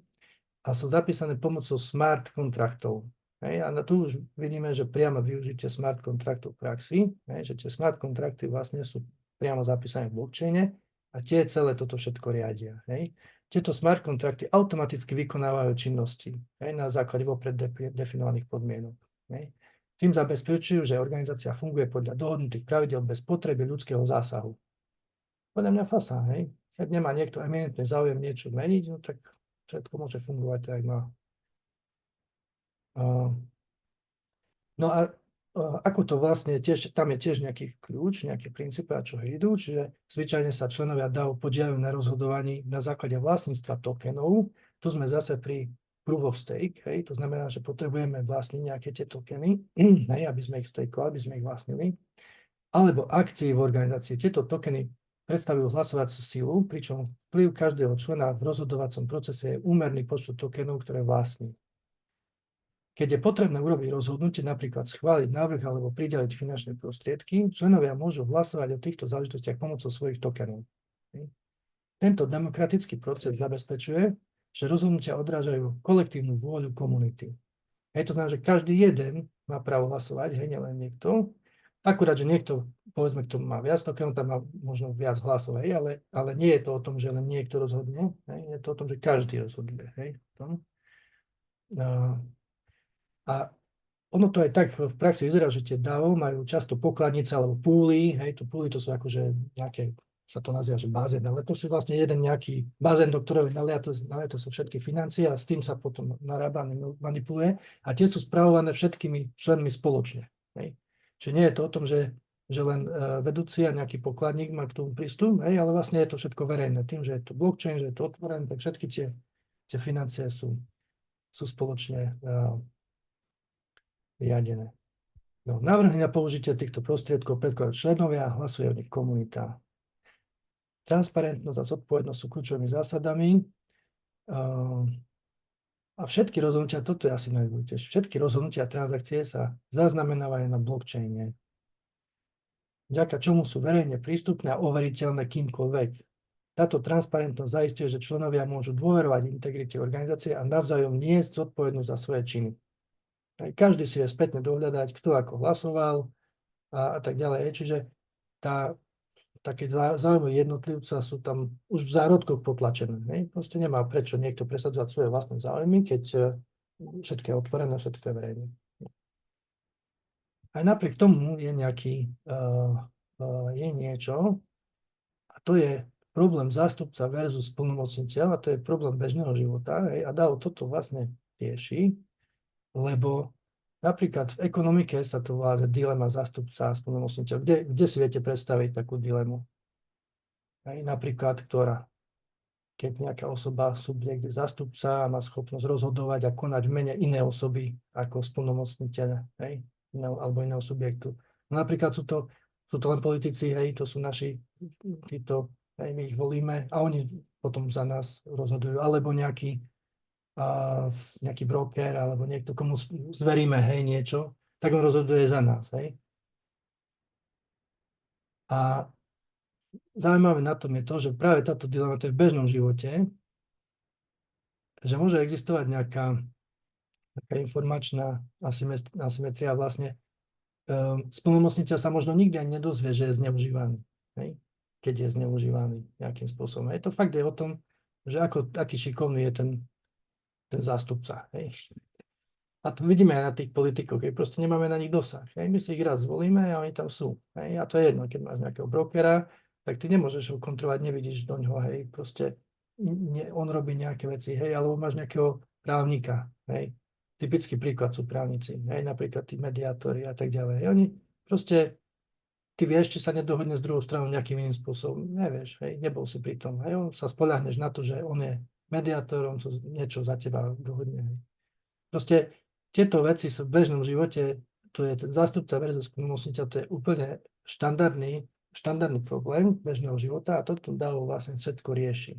a sú zapísané pomocou smart kontraktov. Hej, a tu už vidíme, že priamo využitie smart kontraktov v praxi, že tie smart kontrakty vlastne sú priamo zapísané v blockchaine a tie celé toto všetko riadia. Hej. Tieto smart kontrakty automaticky vykonávajú činnosti, na základe vopred definovaných podmienok. Hej. Tým zabezpečujú, že organizácia funguje podľa dohodnutých pravidel bez potreby ľudského zásahu. Podľa mňa fasa, hej. Keď nemá niekto eminentne záujem niečo meniť, no tak všetko môže fungovať tak, má. No a ako to vlastne, tam je tiež nejaký kľúč, nejaké princípy, a čo idú, čiže zvyčajne sa členovia DAO podielajú na rozhodovaní na základe vlastníctva tokenov. Tu sme zase pri proof of stake, hej, to znamená, že potrebujeme vlastniť nejaké tie tokeny, hej, aby sme ich stakeovali, aby sme ich vlastnili, alebo akcie v organizácii. Tieto tokeny predstavujú hlasovacú silu, pričom vplyv každého člena v rozhodovacom procese je úmerný počtu tokenov, ktoré vlastní. Keď je potrebné urobiť rozhodnutie, napríklad schváliť návrh alebo prideliť finančné prostriedky, členovia môžu hlasovať o týchto záležitostiach pomocou svojich tokenov. Tento demokratický proces zabezpečuje, že rozhodnutia odrážajú kolektívnu vôľu komunity. To znamená, že každý jeden má právo hlasovať, hej, nielen niekto. Akurát, že niekto, povedzme, kto má viac, tak on tam má možno viac hlasov, hej, ale nie je to o tom, že len niekto rozhodne, hej, je to o tom, že každý rozhoduje, hej. A ono to aj tak v praxi vyzerá, že tie DAO majú často pokladnice alebo púly, hej, púly to sú akože nejaké, sa to nazýva, že bazén, ale to sú vlastne jeden nejaký bazén, do ktorého naliato sú všetky financie a s tým sa potom narába, manipuluje a tie sú spravované všetkými členmi spoločne, hej. Čiže nie je to o tom, že len vedúci a nejaký pokladník má k tomu prístup, hej, ale vlastne je to všetko verejné. Tým, že je to blockchain, že je to otvorené, tak všetky tie financie sú spoločne riadené. No, návrhy na použitie týchto prostriedkov predkladajú členovia, hlasuje o nich komunita. Transparentnosť a zodpovednosť sú kľúčovými zásadami. A všetky rozhodnutia, toto je asi najdôležitejšie, všetky rozhodnutia a transakcie sa zaznamenávajú na blockchaine, vďaka čomu sú verejne prístupné a overiteľné kýmkoľvek. Táto transparentnosť zaisťuje, že členovia môžu dôverovať integrite organizácie a navzájom niesť zodpovednosť za svoje činy. Každý si vie spätne dohľadať, kto ako hlasoval a tak ďalej. Čiže také záujmy jednotlivca sú tam už v zárodkoch potlačené. Ne? Proste nemá prečo niekto presadzovať svoje vlastné záujmy, keď všetko je otvorené, všetko je verejné. Aj napriek tomu je niečo, a to je problém zástupca versus plnomocniteľ, a to je problém bežného života. Hej? A DAO toto vlastne rieši, lebo napríklad v ekonomike sa to volá dilema zástupca a splnomocniteľ. Kde si viete predstaviť takú dilemu? Napríklad, keď nejaká osoba, subjekt je zástupca a má schopnosť rozhodovať a konať v mene inej osoby ako splnomocniteľ, alebo iného subjektu. Napríklad sú to len politici, to sú naši, my ich volíme a oni potom za nás rozhodujú, alebo nejaký broker alebo niekto, komu zveríme, niečo, tak on rozhoduje za nás, A zaujímavé na tom je to, že práve táto dilema, to je v bežnom živote, že môže existovať nejaká informačná asymetria vlastne. Splnomocniteľ sa možno nikdy ani nedozvie, že je zneužívaný, keď je zneužívaný nejakým spôsobom. To fakt je o tom, že aký šikovný je ten zástupca. A to vidíme aj na tých politikoch, proste nemáme na nich dosah. My si ich raz zvolíme a oni tam sú. A to je jedno, keď máš nejakého brokera, tak ty nemôžeš ho kontrolovať, nevidíš do ňoho, proste on robí nejaké veci, alebo máš nejakého právnika, Typický príklad sú právnici, napríklad tí mediátori a tak ďalej. Oni proste, ty vieš, či sa nedohodne s druhou stranou nejakým iným spôsobom. Nevieš, nebol si pri tom. On sa spoľahneš na to, že on je mediátorom, to niečo za teba dohodne. Proste tieto veci sú v bežnom živote, to je ten zástupca versus splnomocniteľ, to je úplne štandardný problém bežného života a toto DAO vlastne všetko rieši.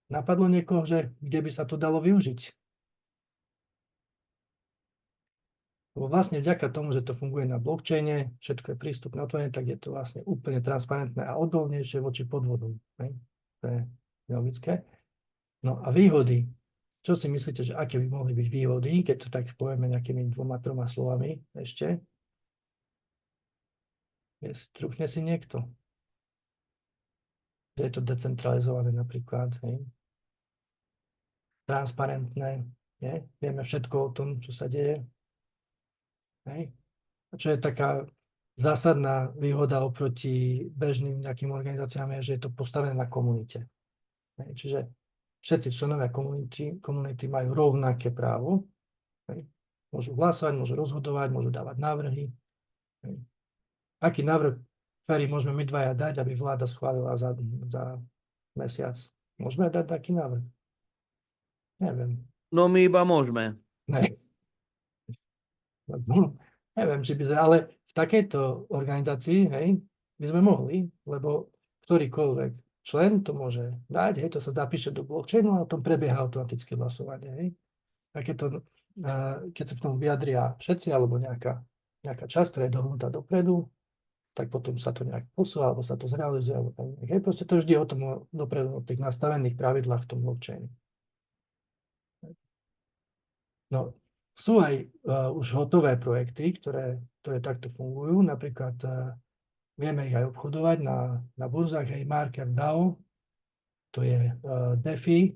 Napadlo niekoho, že kde by sa to dalo využiť? Lebo vlastne vďaka tomu, že to funguje na blockchaine, všetko je prístupné, otvorené, tak je to vlastne úplne transparentné a odolnejšie voči podvodom. To je logické. No a výhody. Čo si myslíte, že aké by mohli byť výhody, keď to tak povieme nejakými 2-3 slovami ešte? Trúfne si niekto. Že je to decentralizované napríklad, transparentné, vieme všetko o tom, čo sa deje. A čo je taká zásadná výhoda oproti bežným nejakým organizáciám je, že je to postavené na komunite. Čiže všetci členovia komunity majú rovnaké právo. Môžu hlasovať, môžu rozhodovať, môžu dávať návrhy. Aký návrh, ktorý môžeme my dvaja dať, aby vláda schválila za mesiac? Môžeme dať taký návrh? Neviem. No my iba môžeme. Neviem, či by sme, ale v takejto organizácii, by sme mohli, lebo ktorýkoľvek člen to môže dať, to sa zapíše do blockchainu a potom prebieha automatické hlasovanie, A keď sa k tomu vyjadria všetci, alebo nejaká časť, ktorá je dohnutá dopredu, tak potom sa to nejak posúva, alebo sa to zrealizuje, alebo tak. Proste to vždy o tom dopredu, o tých nastavených pravidlách v tom blockchaine. No, sú aj už hotové projekty, ktoré takto fungujú. Napríklad vieme ich aj obchodovať na burzách, aj marker DAO, to je DeFi,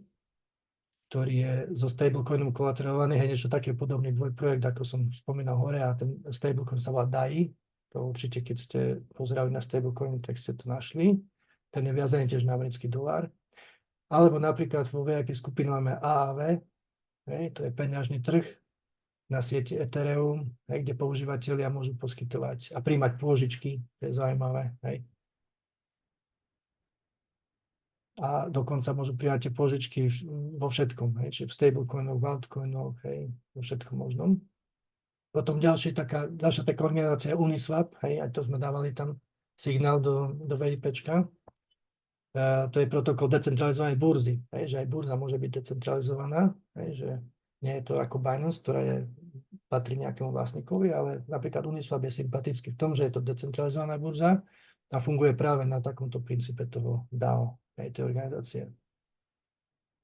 ktorý je so stablecoinom kolaterovaný, hej, niečo také podobný dvojprojekt, ako som spomínal hore, a ten stablecoin sa volá DAI. To určite, keď ste pozerali na stablecoin, tak ste to našli. Ten je viazaný tiež na americký dolár. Alebo napríklad vo VIP skupine máme AAV, hej, to je peňažný trh na sieti Ethereum, hej, kde používateľia môžu poskytovať a príjmať pôžičky, to je zaujímavé, hej. A dokonca môžu prijať tie pôžičky vo všetkom, hej, čiže v stablecoinoch, v altcoinoch, hej, vo všetkom možnom. Potom ďalšia taká organizácia Uniswap, hej, aj to sme dávali tam signál do VIPčka. To je protokol decentralizovanej burzy, hej, že aj burza môže byť decentralizovaná, hej, že nie je to ako Binance, ktorá patrí nejakému vlastníkovi, ale napríklad Uniswap je sympatický v tom, že je to decentralizovaná burza a funguje práve na takomto princípe toho DAO, hej, tej organizácie.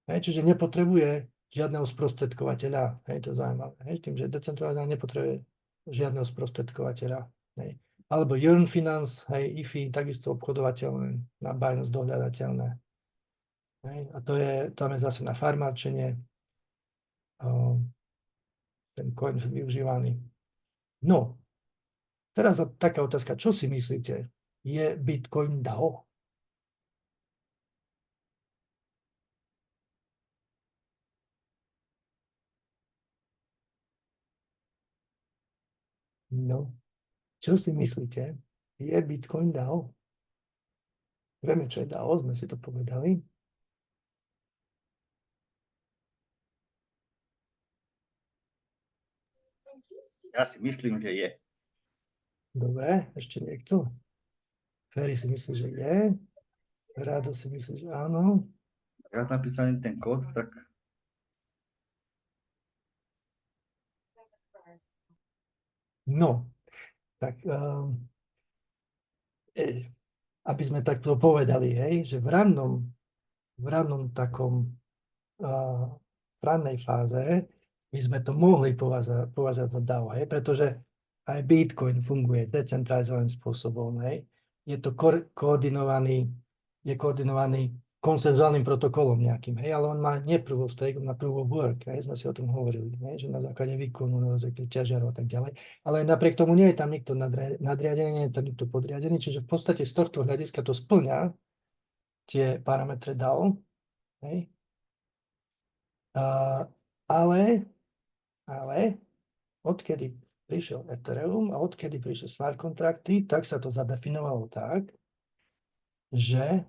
Hej, čiže nepotrebuje žiadneho sprostredkovateľa, hej, to je zaujímavé, hej, tým, že decentralizovaná nepotrebuje žiadneho sprostredkovateľa, hej. Alebo Yearn Finance, hej, IFI, takisto obchodovateľné, na Binance dohľadateľné. Hej, a tam je zase na farmáčenie ten coin využívaný. No, teraz taká otázka, čo si myslíte? Je Bitcoin DAO? No, čo si myslíte? Je Bitcoin DAO? Vieme, čo je DAO, sme si to povedali. Ja si myslím, že je. Dobre, ešte niekto? Ferry si myslí, že je. Rado si myslí, že áno. Raz napísaný ten kód, tak No, tak aby sme takto povedali, hej, že v rannom takom v rannej fáze by sme to mohli považovať za DAO, hej, pretože aj Bitcoin funguje decentralizovaným spôsobom, hej. Je to koordinovaný konsenzuálnym protokolom nejakým, hej, ale on má nie proof of stake, on má proof of work, hej, sme si o tom hovorili, hej, že na základe výkonu, na základe ťažiarov a tak ďalej, ale napriek tomu nie je tam nikto nadriadený, nie je tam nikto podriadený, čiže v podstate z tohto hľadiska to spĺňa tie parametre DAO, hej. Ale odkedy prišiel Ethereum a odkedy prišli smart kontrakty, tak sa to zadefinovalo tak, že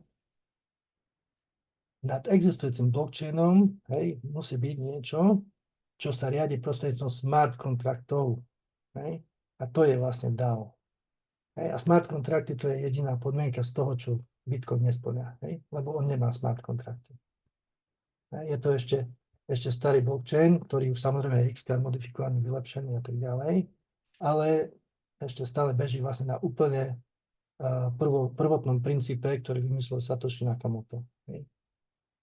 nad existujúcim blockchainom, hej, musí byť niečo, čo sa riadi prostredníctvom smart kontraktov. Hej? A to je vlastne DAO. Hej? A smart kontrakty to je jediná podmienka z toho, čo Bitcoin nespĺňa, hej? Lebo on nemá smart kontrakty. Je to ešte starý blockchain, ktorý už samozrejme je x-krát modifikovaný, vylepšený a tak ďalej, ale ešte stále beží vlastne na úplne prvotnom princípe, ktorý vymyslel Satoshi Nakamoto. Hej.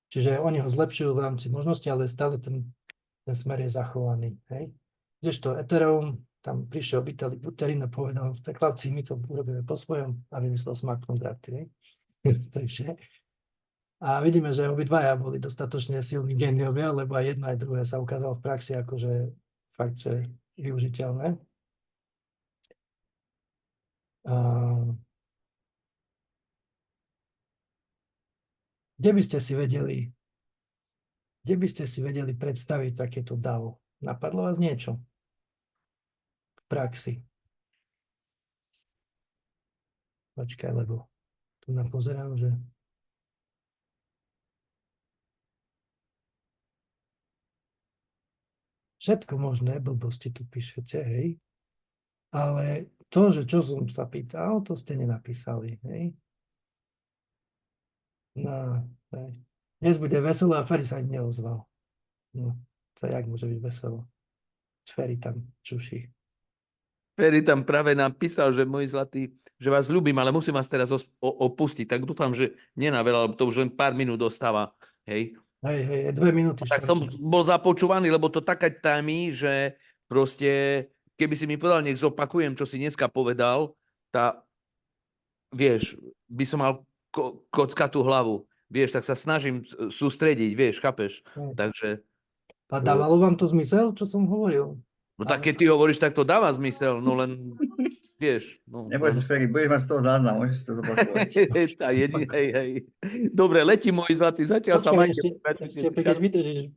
Čiže oni ho zlepšujú v rámci možnosti, ale stále ten smer je zachovaný. Hej. Kdežto Ethereum, tam prišiel Vitalik Buterin a povedal, tak chlapci, my to urobíme po svojom a vymyslel smart kontrakty. Takže a vidíme, že obidvaja boli dostatočne silní géniovia, lebo aj jedno, aj druhé sa ukázalo v praxi akože fakt, že využiteľné. Kde by ste si vedeli predstaviť takéto DAO? Napadlo vás niečo v praxi? Počkaj, lebo tu nám pozerám, že všetko možné, blbosti tu píšete, hej. Ale to, že čo som sa pýtal, to ste nenapísali, hej. No, hej. Dnes bude veselo a Ferry sa ani neozval. No, to jak môže byť veselo? Ferry tam čuší. Ferry tam práve napísal, že môj zlatý, že vás ľúbim, ale musím vás teraz opustiť. Tak dúfam, že nie na veľa, lebo to už len pár minút dostáva. Hej. hej, 2 minúty. Tak som štvrtý. bol započúvaný, lebo to taká témy, že proste, keby si mi povedal, nech zopakujem, čo si dneska povedal, vieš, by som mal kockatú hlavu. Vieš, tak sa snažím sústrediť, vieš, chápeš? Hej. Takže, A dávalo vám to zmysel, čo som hovoril? no tak keď ty hovoríš, tak to dáva zmysel, no len, vieš. No, Neboj sa, Feri, budeš mať z toho záznam, môžeš si to zopakovať. hej. Dobre, letí môj zlatý, zatiaľ sa majte. Ešte keď vydržíš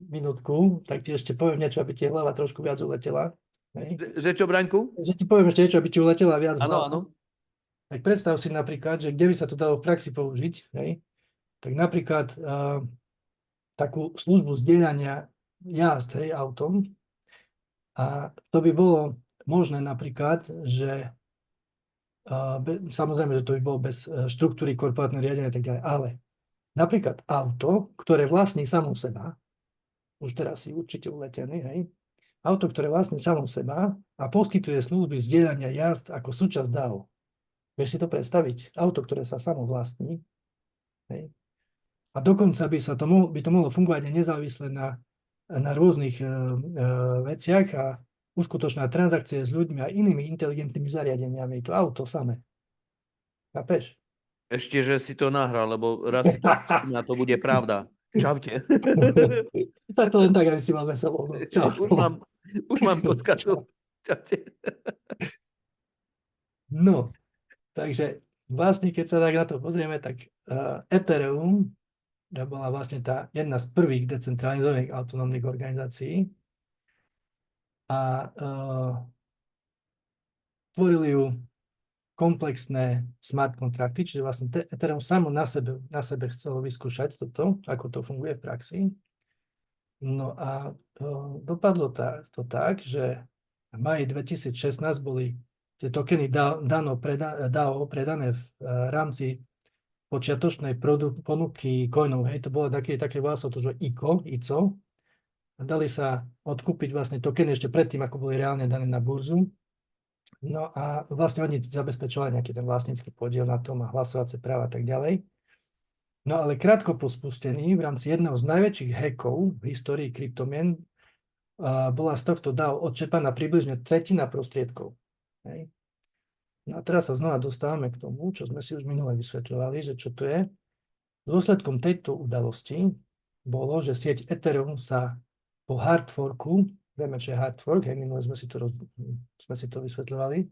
minútku, tak ti ešte poviem niečo, aby ti hlava trošku viac uletela. Hej. Že čo, Braňku? Že ti poviem ešte niečo, aby ti uletela viac Áno, hlava. áno. Tak predstav si napríklad, že kde by sa to dalo v praxi použiť, hej? Tak napríklad takú službu zdieľania jazd, hej, autom. A to by bolo možné napríklad, že samozrejme, že to by bolo bez štruktúry korporátneho riadenia a tak ďalej, ale napríklad auto, ktoré vlastní samou seba, už teraz si určite uletený, hej, auto, ktoré vlastní samou seba a poskytuje služby zdieľania jazd ako súčasť DAO. Vieš si to predstaviť? Auto, ktoré sa samo vlastní. Hej. A dokonca by to mohlo fungovať aj nezávisle na rôznych veciach a uskutočňovať transakcie s ľuďmi a inými inteligentnými zariadeniami. To auto samé. Chápeš? Ešte, že si to nahral, lebo raz si to a to bude pravda. Čaute. Tak to len tak, aby si mal veselo. No. Čau. Už mám kockatu. Čaute. No, takže vlastne, keď sa tak na to pozrieme, tak Ethereum bola vlastne tá jedna z prvých decentralizovaných autonómnych organizácií a tvorili ju komplexné smart kontrakty, čiže vlastne Ethereum samo na sebe chcelo vyskúšať toto, ako to funguje v praxi. No a dopadlo to tak, že v maji 2016 boli tie tokeny DAO predané v rámci počiatočnej ponuky coinov. Hej, to bolo také volá sa to, že ICO. A dali sa odkúpiť vlastne tokeny ešte predtým, ako boli reálne dané na burzu. No a vlastne oni zabezpečovali nejaký ten vlastnícky podiel na tom a hlasovacie práva a tak ďalej. No ale krátko po spustení v rámci jedného z najväčších hackov v histórii kryptomien bola z tohto DAO odčepaná približne tretina prostriedkov. Hej. No a teraz sa znova dostávame k tomu, čo sme si už minule vysvetľovali, že čo to je. Dôsledkom tejto udalosti bolo, že sieť Ethereum sa po hard forku, vieme, čo je hard fork, hej, minule sme si to vysvetľovali,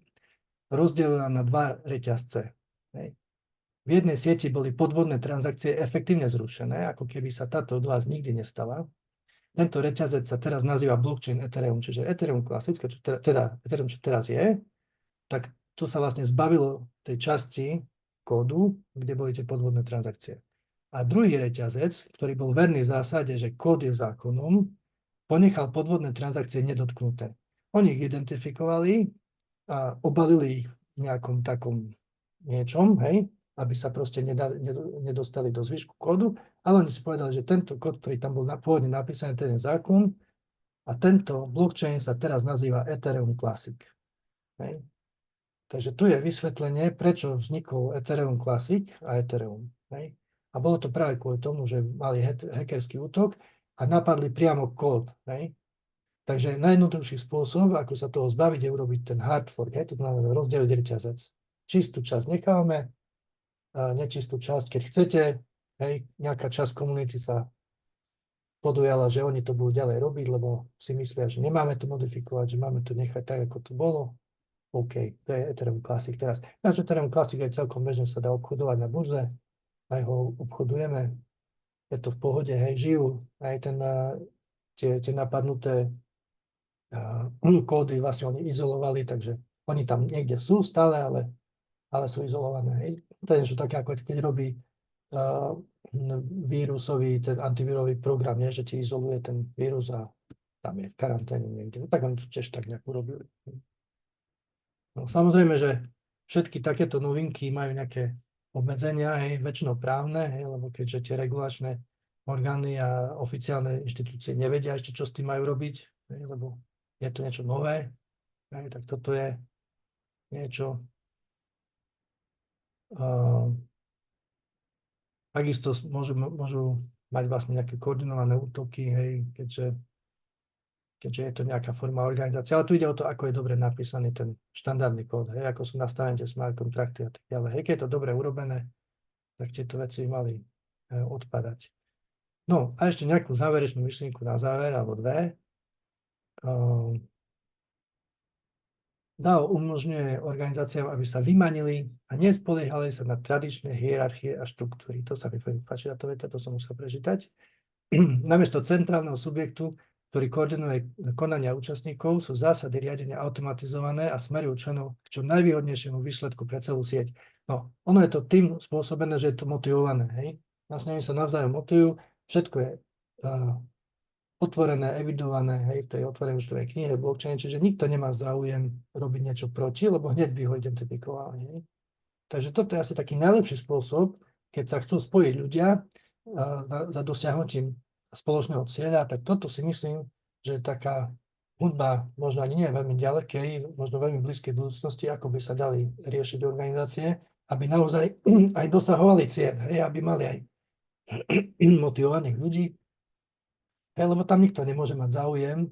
rozdelila na dva reťazce. Hej. V jednej sieti boli podvodné transakcie efektívne zrušené, ako keby sa táto udalosť nikdy nestala. Tento reťazec sa teraz nazýva blockchain Ethereum, čiže Ethereum klasické, Ethereum, čo teraz je, tak tu sa vlastne zbavilo tej časti kódu, kde boli tie podvodné transakcie. A druhý reťazec, ktorý bol verný v zásade, že kód je zákonom, ponechal podvodné transakcie nedotknuté. Oni ich identifikovali a obalili ich v nejakom takom niečom, hej, aby sa proste nedostali do zvyšku kódu, ale oni si povedali, že tento kód, ktorý tam bol pôvodne napísaný, ten je zákon a tento blockchain sa teraz nazýva Ethereum Classic. Hej. Takže tu je vysvetlenie, prečo vznikol Ethereum Classic a Ethereum. Hej. A bolo to práve kvôli tomu, že mali hackerský útok a napadli priamo kód. Hej. Takže najjednoduchší spôsob, ako sa toho zbaviť, je urobiť ten hard fork. Hej. To znamená rozdeliť reťazec. Čistú časť nechávame, a nečistú časť, keď chcete, hej, nejaká časť komunity sa podujala, že oni to budú ďalej robiť, lebo si myslia, že nemáme to modifikovať, že máme to nechať tak, ako to bolo. OK, to je Ethereum Classic teraz. Takže Ethereum Classic aj celkom bežne sa dá obchodovať na burze, aj ho obchodujeme, je to v pohode, hej, žijú, aj tie napadnuté kódy vlastne oni izolovali, takže oni tam niekde sú stále, ale sú izolované, hej. To je niečo také, ako keď robí vírusový, ten antivírový program, nie? Že ti izoluje ten vírus a tam je v karanténe niekde. No, tak oni to tiež tak nejak urobili. No, samozrejme, že všetky takéto novinky majú nejaké obmedzenia, hej, väčšinou právne, hej, lebo keďže tie regulačné orgány a oficiálne inštitúcie nevedia ešte, čo s tým majú robiť, hej, lebo je to niečo nové, hej, tak toto je niečo. Takisto môžu mať vlastne nejaké koordinované útoky, hej, keďže je to nejaká forma organizácie. Ale tu ide o to, ako je dobre napísaný ten štandardný kód, hej, ako sú nastavené tie smart kontrakty a tak ďalej. Hej, keď je to dobre urobené, tak tieto veci mali odpadať. No a ešte nejakú záverečnú myšlienku na záver, alebo dve. DAO umožňuje organizáciám, aby sa vymanili a nespoliehali sa na tradičné hierarchie a štruktúry. To sa mi páči, to som musel prečítať. Namiesto centrálneho subjektu, ktorý koordinuje konania účastníkov, sú zásady riadenia automatizované a smerujú členov k čo najvýhodnejšiemu výsledku pre celú sieť. No, ono je to tým spôsobené, že je to motivované. Hej? Vlastne oni sa navzájom motivujú, všetko je otvorené, evidované, hej, v tej otvorenej účtovej knihe, blockchain, čiže nikto nemá záujem robiť niečo proti, lebo hneď by ho identifikovali. Hej. Takže toto je asi taký najlepší spôsob, keď sa chcú spojiť ľudia za dosiahnutím spoločného cieľa, tak toto si myslím, že je taká hudba, možno ani nie veľmi ďalekej, možno veľmi blízkej budúcnosti, ako by sa dali riešiť organizácie, aby naozaj aj dosahovali cieľ, hej, aby mali aj motivovaných ľudí, hej, lebo tam nikto nemôže mať záujem.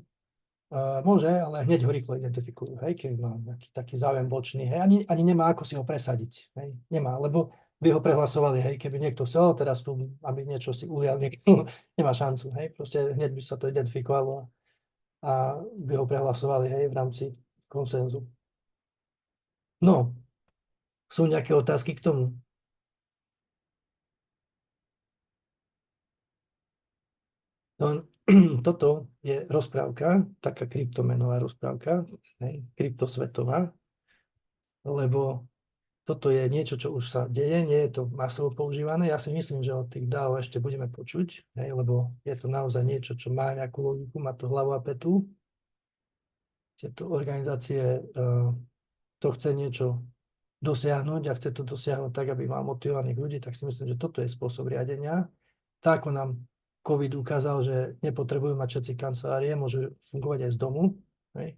Môže, ale hneď ho rýchlo identifikujú, hej, keď má nejaký taký záujem bočný. Hej, ani nemá ako si ho presadiť. Hej, nemá, lebo by ho prehlasovali, hej, keby niekto chcel teraz tu, aby niečo si ulial niekto, nemá šancu. Hej, proste hneď by sa to identifikovalo a by ho prehlasovali, hej, v rámci konsenzu. No, sú nejaké otázky k tomu? Toto je rozprávka, taká kryptomenová rozprávka, hej, kryptosvetová, lebo toto je niečo, čo už sa deje, nie je to masovo používané. Ja si myslím, že od tých DAO ešte budeme počuť, hej, lebo je to naozaj niečo, čo má nejakú logiku, má to hlavu a petu. Tieto organizácie to chce niečo dosiahnuť a chce to dosiahnuť tak, aby mal motivovaných ľudí, tak si myslím, že toto je spôsob riadenia. Tak ako nám COVID ukázal, že nepotrebujú mať všetci kancelárie, môžu fungovať aj z domu, hej?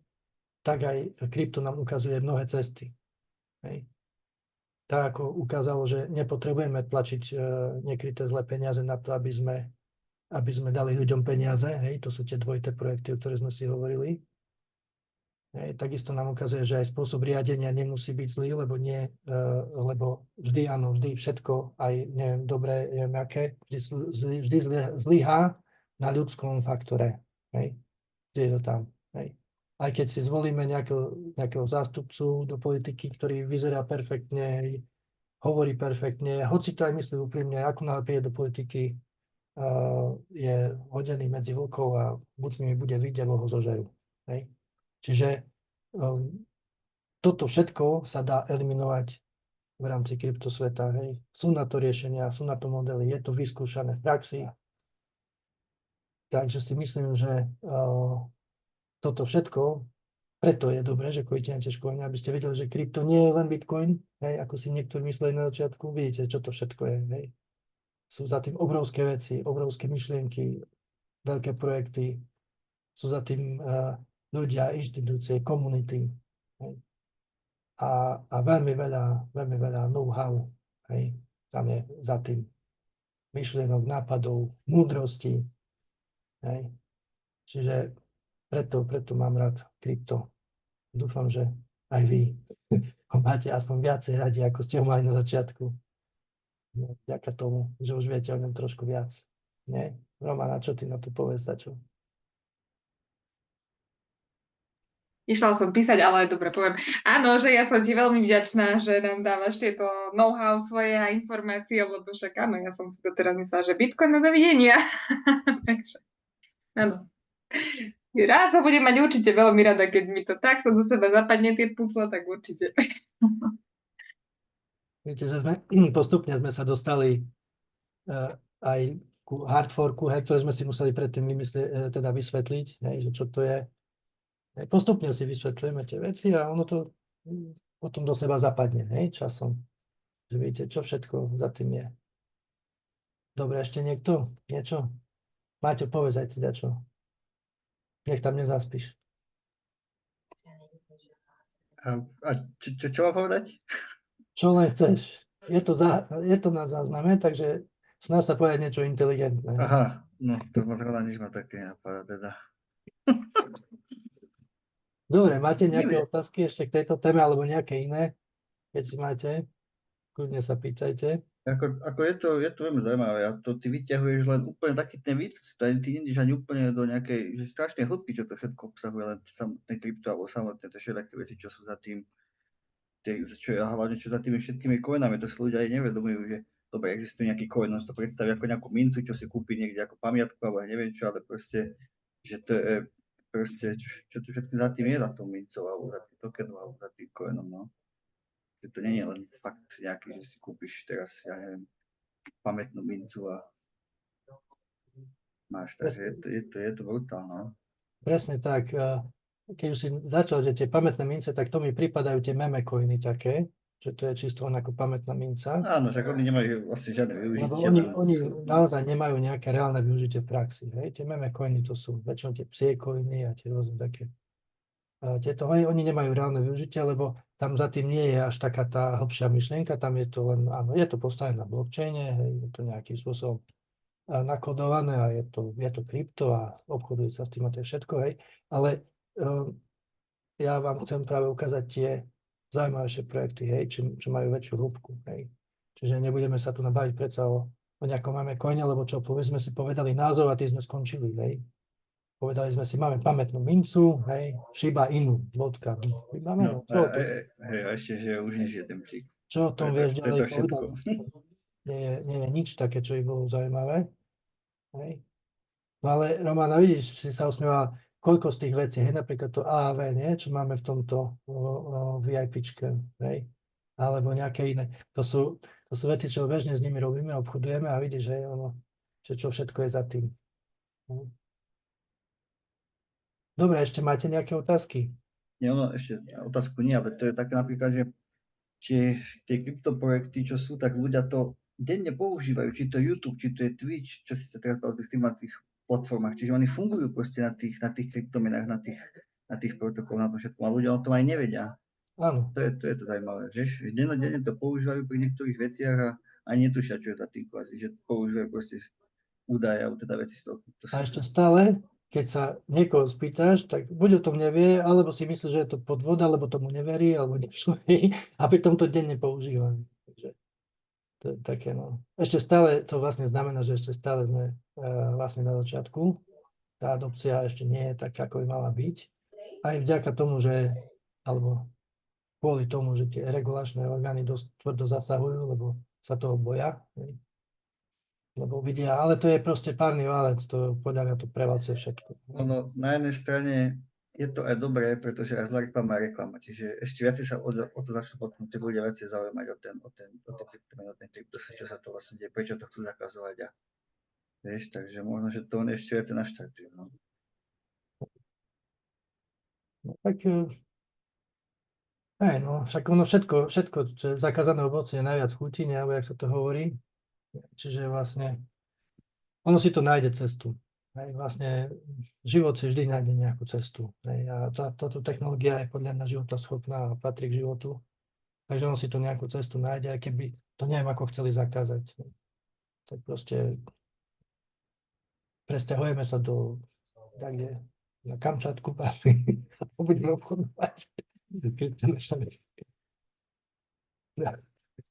Tak aj krypto nám ukazuje mnohé cesty. Hej? Tak ako ukázalo, že nepotrebujeme tlačiť nekryté zlé peniaze na to, aby sme dali ľuďom peniaze. Hej? To sú tie dvojité projekty, o ktoré sme si hovorili. Hej, takisto nám ukazuje, že aj spôsob riadenia nemusí byť zlý, lebo vždy, áno, vždy všetko, aj neviem, dobré, neviem aké, vždy zlyhá na ľudskom faktore. Hej. Vždy je to tam. Hej. Aj keď si zvolíme nejakého zástupcu do politiky, ktorý vyzerá perfektne, hej, hovorí perfektne, hoci to aj myslí úprimne, ako náhle príde do politiky, je hodený medzi vlkov a buď s nimi bude vidieť, alebo ho zožerú. Hej. Čiže toto všetko sa dá eliminovať v rámci kryptosveta. Hej. Sú na to riešenia, sú na to modely, je to vyskúšané v praxi. Takže si myslím, že toto všetko, preto je dobré, že chodíte na tie školenia, aby ste vedeli, že krypto nie je len Bitcoin, hej, ako si niektorí mysleli na začiatku. Vidíte, čo to všetko je. Hej. Sú za tým obrovské veci, obrovské myšlienky, veľké projekty, sú za tým ľudia, inštitúcie, komunity. A veľmi veľa know-how. Hej. Tam je za tým myšlienok, nápadov, múdrosti. Hej. Čiže preto mám rád krypto. Dúfam, že aj vy ho máte aspoň viacej radi, ako ste ho mali na začiatku. Vďaka tomu, že už viete o ňom trošku viac. Nie? Romana, čo ty na to povieš, čo? Išla som písať, ale dobre, poviem. Áno, že ja som ti veľmi vďačná, že nám dávaš tieto know-how svoje a informácie, lebo však áno, ja som si to teraz myslela, že Bitcoin na dovidenia. Takže, áno. Rád sa budem mať určite veľmi rada, keď mi to takto do seba zapadne tie pucle, tak určite. Viete, že postupne sme sa dostali aj ku hardforku, ktoré sme si museli predtým vysvetliť, že čo to je. Postupne si vysvetlíme tie veci a ono to potom do seba zapadne, časom. Že viete, čo všetko za tým je. Dobre, ešte niekto? Niečo? Máťo, povedz aj si dačo. Nech tam nezaspíš. A čo mám povedať? Čo len chceš. Je to na zázname, takže Snaž sa povedať niečo inteligentné. Aha, no to ma zrovna nič ma také napadá teda. Dobre, máte nejaké Neviem. otázky ešte k tejto téme, alebo nejaké iné? Keď máte, kľudne sa pýtajte. Ako je to veľmi zaujímavé a to ty vyťahuješ len úplne taký ten víc, ty nejdeš ani úplne do nejakej, že strašne hĺbky, čo to všetko obsahuje, len samotné krypto alebo samotné tie všetky veci, čo sú za tým, a hlavne čo za tými všetkými coinami, to si ľudia aj nevedomujú, že dobre, existuje nejaký coin, on si to predstaví ako nejakú mincu, čo si kúpi niekde ako pamiatku alebo neviem čo, ale proste, že to je proste, čo to všetko za tým je za tou mincou alebo za tým tokenom alebo za tým coinom, no. To nie je len fakt nejaký, že si kúpiš teraz, ja neviem, pamätnú mincu a máš, takže je to brutálne. Presne tak. Keď už si začal, že tie pamätné mince, tak to mi pripadajú tie meme coiny také, že to je čisto len ako pamätná minca. Áno, však oni nemajú vlastne žiadne Lebo využitie. oni naozaj nemajú nejaké reálne využitie v praxi. Hej? Tie meme coiny to sú väčšinou tie psie coiny a tie rôzne také. Tieto, oni nemajú reálne využitie, lebo tam za tým nie je až taká tá hlbšia myšlienka, tam je to len, áno, je to postavené na blockchaine, hej, je to nejakým spôsobom nakodované a je to krypto a obchoduje sa s tým a to je všetko, hej. Ale ja vám chcem práve ukázať tie zaujímavejšie projekty, hej, čo majú väčšiu hĺbku, hej. Čiže nebudeme sa tu nabaviť predsa o nejakom meme coine, lebo čo, povedzme si povedali názov a tí sme skončili, hej. Povedali sme si, máme pamätnú mincu, hej, Shiba Inu, bodka. Máme, No, a ešte, že už nežije ten psík. čo o tom vieš To je ďalej to všetko. povedať? Nie je nič také, čo by bolo zaujímavé. Hej. No ale Romana, vidíš, si sa usmieval, koľko z tých vecí, hej, napríklad to AAV, nie, čo máme v tomto VIPčke, hej, alebo nejaké iné. To sú veci, čo bežne s nimi robíme, obchodujeme a vidíš, hej, že čo všetko je za tým. Hej. Dobre, ešte máte nejaké otázky? Nie, ešte otázku nie, ale to je také napríklad, že tie kryptoprojekty, čo sú, tak ľudia to denne používajú, či to je YouTube, či to je Twitch, čo si sa teraz bavili s tých platformách, čiže oni fungujú proste na tých kryptomenách, na tých protokoloch, na tom všetkom, a ľudia o tom aj nevedia. Áno. To je to zaujímavé, že denne to používajú pri niektorých veciach a ani netušia, čo je za tým kvázi, že používajú proste údaje, alebo teda veci z toho. A ešte stále, keď sa niekoho spýtaš, tak buď o tom nevie, alebo si myslí, že je to podvod, alebo tomu neverí, alebo niečo, a pritom to denne používa. Takže to je také, no. Ešte stále to vlastne znamená, že ešte stále sme vlastne na začiatku. Tá adopcia ešte nie je taká, ako by mala byť. Aj vďaka tomu, alebo kvôli tomu, že tie regulačné orgány dosť tvrdo zasahujú, lebo sa toho boja. Lebo vidia, ale to je proste párny válec, to podľa mňa to prevalcuje všetko. Ono, na jednej strane je to aj dobré, pretože aj zlá reklama je reklama, čiže ešte viac sa o to začnú potom tí ľudia viac zaujímať o ten kryptosvet, čo sa to vlastne deje, prečo to chcú zakazovať a vieš, takže možno, že to on ešte viac naštartuje. No. Tak aj no, však ono všetko, čo je zakázané ovocie, najviac chutí, alebo jak sa to hovorí. Čiže vlastne ono si to nájde cestu. Hej. Vlastne život si vždy nájde nejakú cestu. Hej. A táto technológia je podľa mňa životaschopná a patrí k životu. Takže ono si to nejakú cestu nájde, aj keby to neviem, ako chceli zakázať. Tak proste presťahujeme sa na Kamčatku a budeme obchodovať.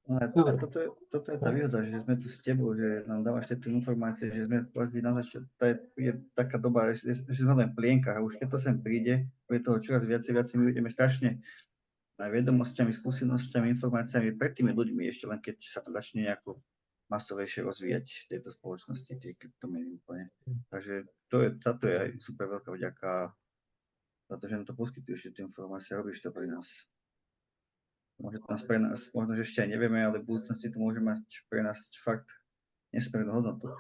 No a toto je tá výhoda, že sme tu s tebou, že nám dávaš tieto informácie, že sme vlastne na začiatku, je taká doba, že sme len v plienkach a už keď to sem príde, bude toho čoraz viacej my budeme strašne aj vedomosťami, skúsenosťami, informáciami pred tými ľuďmi ešte len keď sa to začne nejako masovejšie rozvíjať v tejto spoločnosti, tie kryptomeny úplne. Takže táto je aj super veľká vďaka za to, že nám to poskytuješ, tie informácie, robíš to pre nás. Pre nás, možno, že ešte aj nevieme, ale v budúcnosti to môže mať pre nás fakt nesmiernú hodnotu.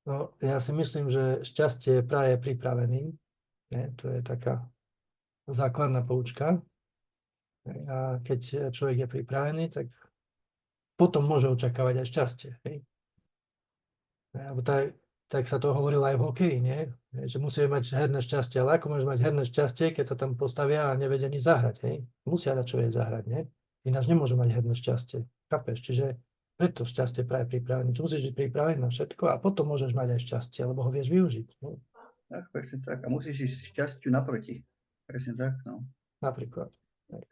No, ja si myslím, že šťastie je práve pripraveným. To je taká základná poučka. A keď človek je pripravený, tak potom môže očakávať aj šťastie. Alebo tak sa to hovorilo aj v hokeji, nie? Že musíme mať herné šťastie, ale ako môže mať herné šťastie, keď sa tam postavia a nevedia nič zahrať, hej? Musia dať človek zahrať, nie? Ináč nemôže mať herné šťastie. Chápeš? Čiže Preto šťastie práve pripravený. Tu musíš byť pripravený na všetko a potom môžeš mať aj šťastie, lebo ho vieš využiť. No, Tak, presne tak. A musíš ísť šťastiu naproti. Presne tak, no. napríklad. Hej.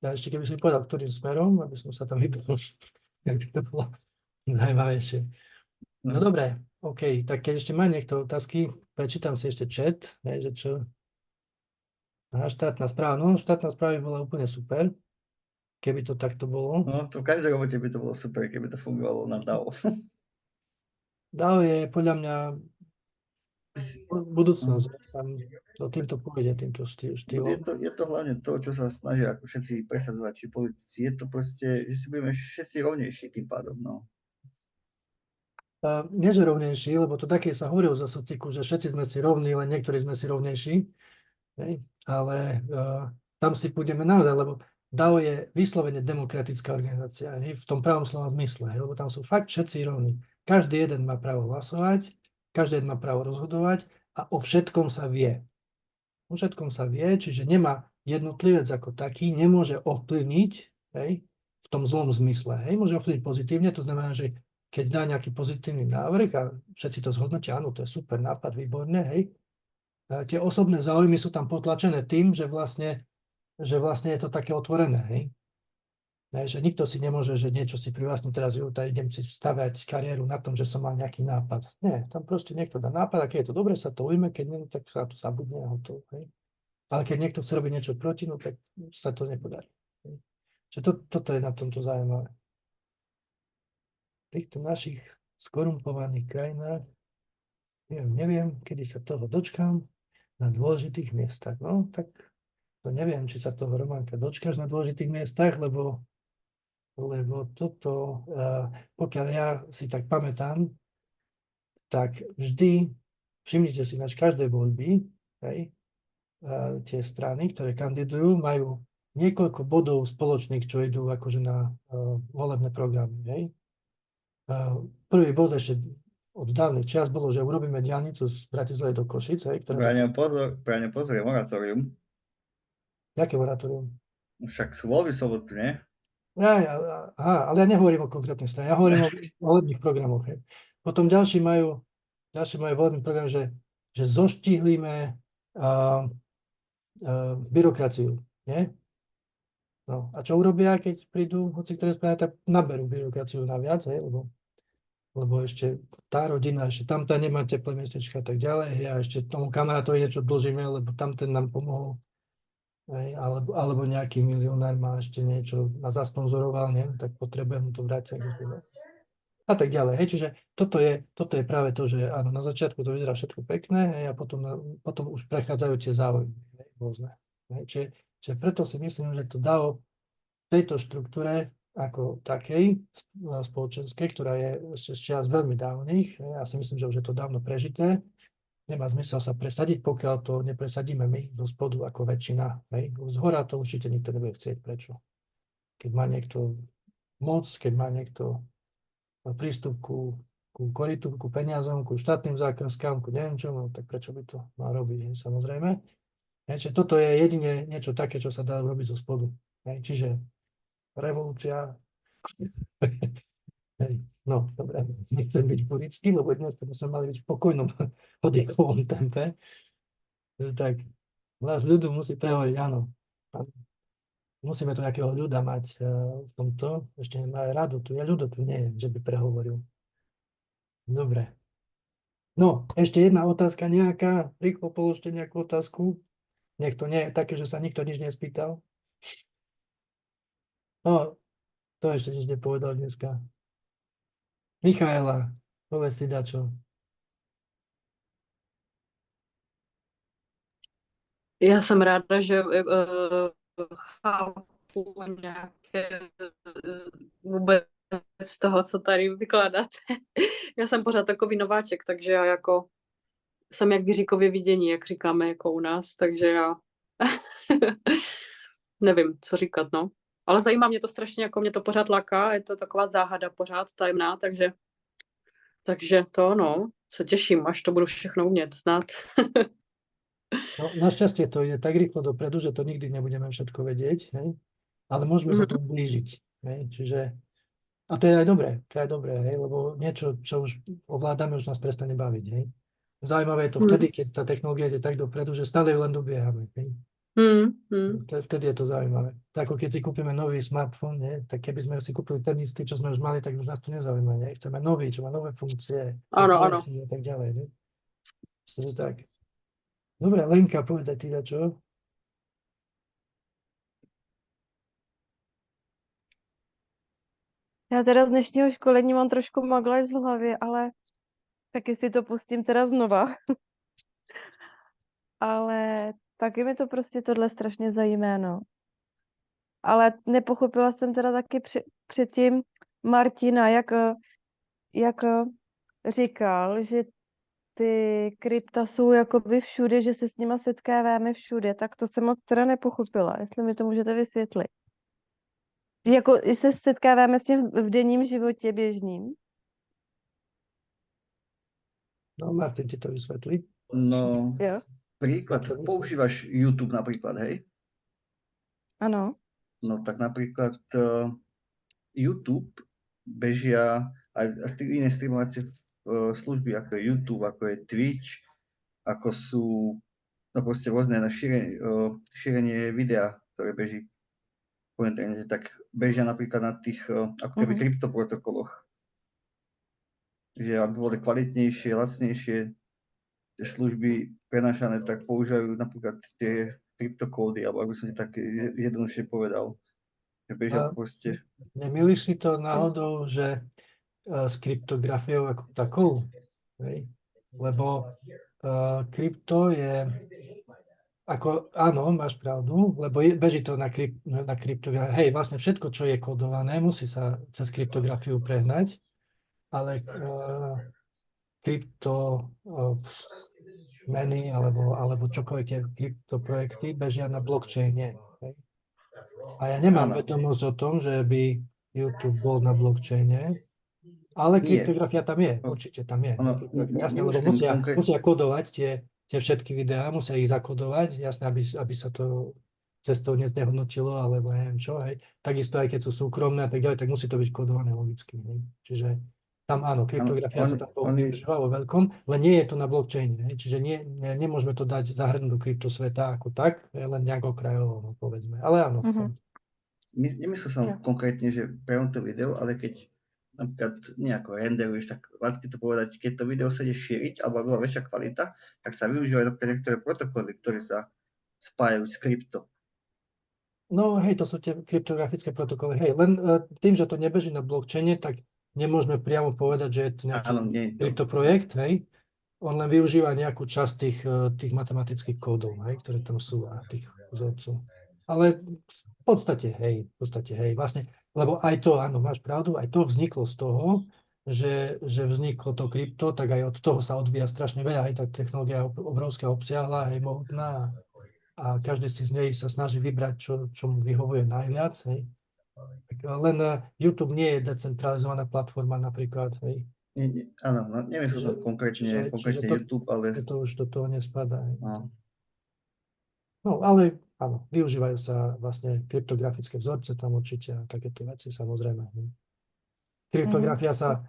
Ja ešte keby som povedal, ktorým smerom, aby som sa tam vybral, tak by to bolo zaujímavejšie. No No. dobre, OK, tak keď ešte má niekto otázky, prečítam si ešte chat, hej, že čo. Aha, štátna správa. No, štátna správa by bola úplne super, keby to takto bolo. No, to v každej robote by to bolo super, keby to fungovalo na DAO. DAO je podľa mňa budúcnosť. Tam to týmto pôjde, týmto štýlom. Je to hlavne to, čo sa snažia ako všetci presadzovať, či politici. Je to proste, že si budeme všetci rovnejší tým pádom, no. Nie, že rovnejší, lebo to také sa hovorilo za sociku, že všetci sme si rovní, len niektorí sme si rovnejší. Hej? Ale tam si pôjdeme naozaj, lebo DAO je vyslovene demokratická organizácia, hej? V tom pravom slova zmysle, hej? Lebo tam sú fakt všetci rovní. Každý jeden má právo hlasovať, každý jeden má právo rozhodovať a o všetkom sa vie. O všetkom sa vie, čiže nemá jednotlivec ako taký, nemôže ovplyvniť, hej? V tom zlom zmysle. Hej? Môže ovplyvniť pozitívne, to znamená, že keď dá nejaký pozitívny návrh a všetci to zhodnotia, áno, to je super nápad, výborné, hej. A tie osobné záujmy sú tam potlačené tým, že vlastne je to také otvorené, hej. Hej, že nikto si nemôže, že niečo si privlastní teraz, idem si stavať kariéru na tom, že som mal nejaký nápad. Nie, tam proste niekto dá nápad a keď je to dobre, sa to ujme, keď nie, tak sa to zabudne a hotovo, hej. Ale keď niekto chce robiť niečo proti, no tak sa to nepodarí. Hej. Čiže toto je na tomto zaujímavé. V týchto našich skorumpovaných krajinách neviem, kedy sa toho dočkám na dôležitých miestach. No, tak to neviem, či sa toho, Románka, dočkáš na dôležitých miestach, lebo toto, pokiaľ ja si tak pamätám, tak vždy, všimnite si, nač každé voľby, hej, tie strany, ktoré kandidujú, majú niekoľko bodov spoločných, čo idú akože na volebné programy, hej. Prvý bod ešte od dávnych čias bolo, že urobíme diaľnicu z Bratislavy do Košic. Práne pozor, je moratórium. Jaké moratórium? Však sú voľby sobotu, nie? Ale ja nehovorím o konkrétnej strane, ja hovorím o volebných programoch. Hej. Potom ďalší majú volebný program, že zoštihlíme byrokraciu. Nie? No, a čo urobia, keď prídu hoci ktoré strany, tak naberú byrokraciu naviac, hej, lebo ešte tá rodina, ešte tamta nemá teplé miestečka a tak ďalej, hej, a ešte tomu kamarátovi niečo dlžíme, lebo tamten nám pomohol, hej, alebo nejaký milionár má ešte niečo, ma zasponzoroval, nie, tak potrebujem mu to vrátiť. A tak ďalej, hej, čiže toto je práve to, že áno, na začiatku to vyzerá všetko pekné, hej, a potom už prechádzajú tie záujmy, hej, rôzne. Hej, čiže preto si myslím, že to DAO v tejto štruktúre ako takej spoločenskej, ktorá je ešte z čias veľmi dávnych, ja si myslím, že už je to dávno prežité, nemá zmysel sa presadiť, pokiaľ to nepresadíme my zo spodu ako väčšina. Hej. Z hora to určite nikto nebude chcieť. Prečo? Keď má niekto moc, keď má niekto prístup ku koritu, ku peniazom, ku štátnym zákazkám, ku neviem čomu, tak prečo by to mal robiť, samozrejme. Čiže toto je jedine niečo také, čo sa dá robiť zo spodu. Čiže revolúcia. No, dobre, nechcem byť purický, lebo dnes by sme mali byť v pokojnom oddychovom tempe. Tak hlas ľudu musí prehovoriť, áno. Musíme tu nejakého ľuda mať v tomto. Ešte nemáme radu, tu je ľudo, tu nie je, že by prehovoril. Dobre. No, ešte jedna otázka nejaká. Rýchlo položte nejakú otázku. Nech to nie je také, že sa nikto nič nespýtal. No, to ešte nič nepovedal dneska. Michaela, povedz si dačo. Já jsem ráda, že chápu nějaké vůbec z toho, co tady vykládáte. Já jsem pořád takový nováček, takže já jako jsem jak Jiříkově vidění, jak říkáme jako u nás, takže já nevím, co říkat, no. Ale zajímá mě to strašně, jako mě to pořád láká, je to taková záhada pořád tajemná, takže to, no, se těším, až to budu všechno umět snad. No, našťastie to ide tak rýchlo dopredu, že to nikdy nebudeme všetko vedieť, hej? Ale môžeme sa tomu blížiť. Hej? Čiže A to je aj dobré, hej, lebo niečo, čo už ovládame, už nás prestane baviť, hej. Zaujímavé je to vtedy, keď tá technológia ide tak dopredu, že stále ju len dobiehame, hej. Vtedy je to zaujímavé. Tak ako keď si kúpime nový smartfón, nie, tak keby sme si kúpili ten istý, čo sme už mali, tak už nás to nezaujíma, nie. Chceme nový, čo má nové funkcie, Áno, áno. a tak ďalej, nie. Takže tak. Dobre, Lenka, povedaj ty čo? Já teda z dnešního školení mám trošku maglajs v hlavě, ale taky si to pustím teda znova. Ale taky mi to prostě tohle strašně zajímá, no. Ale nepochopila jsem teda taky předtím Martina, jak říkal, že ty krypta jsou jakoby všude, že se s nima setkáváme všude, tak to jsem moc teda nepochopila, jestli mi to můžete vysvětlit. Že jako, že se setkáváme s tím v denním životě běžným. No, Martin ti to vysvetlí. No, Jo, príklad, Čo myslíš? používaš YouTube napríklad, hej? ano. No tak napríklad YouTube bežia aj iné streamovacie služby, ako je YouTube, ako je Twitch, ako sú no proste rôzne na šírenie videa, ktoré beží po internete, tak bežia napríklad na tých ako keby kryptoprotokoloch. Že aby boli kvalitnejšie, lacnejšie tie služby prenášané, tak používajú napríklad tie kryptokódy, alebo aby som ti tak jednoduchšie povedal. Že bežia proste. Nemýliš si to náhodou, že s kryptografiou ako takou? Hej? Lebo krypto je, ako áno, máš pravdu, lebo beží to na kryptografiu. Hej, vlastne všetko, čo je kodované, musí sa cez kryptografiu prehnať, ale krypto meny alebo čokoľvek tie kryptoprojekty bežia na blockchaine. Hej? A ja nemám vedomosť o tom, že by YouTube bol na blockchaine, ale kryptografia tam je, určite tam je. Jasne, lebo musia kodovať tie všetky videá, musia ich zakodovať, jasne, aby sa to cestou neznehodnotilo, alebo neviem čo, hej. Takisto aj keď sú súkromné a tak ďalej, tak musí to byť kodované logicky, hej. Čiže tam áno, kryptografia sa tam používa vo veľkom, ale nie je to na blockchaine, hej. Čiže nemôžeme to dať zahrnúť do kryptosveta ako tak, len nejak okrajovo, no, povedzme. Ale áno. Nemyslel som konkrétne, že priamo to video, ale keď napríklad nejako renderuješ, tak lácky to povedať, keď to video sa ide šíriť, alebo bola väčšia kvalita, tak sa využívajú napríklad niektoré protokoly, ktoré sa spájajú s krypto. No hej, to sú tie kryptografické protokoly. Hej, len tým, že to nebeží na blockchaine, tak nemôžeme priamo povedať, že je to nejaký kryptoprojekt, hej. On len využíva nejakú časť tých matematických kódov, hej, ktoré tam sú a tých vzorcov. Ale v podstate hej, vlastne, lebo aj to, áno, máš pravdu, aj to vzniklo z toho, že vzniklo to krypto, tak aj od toho sa odvíja strašne veľa, aj tá technológia obrovská obsiahla, hej, mohutná a každý si z nej sa snaží vybrať, čo mu vyhovuje najviac, hej. Len YouTube nie je decentralizovaná platforma napríklad, hej. Áno, nemyslel som konkrétne YouTube, ale... To už do toho nespadá. No, ale áno, využívajú sa vlastne kryptografické vzorce tam určite a takéto veci samozrejme. Kryptografia sa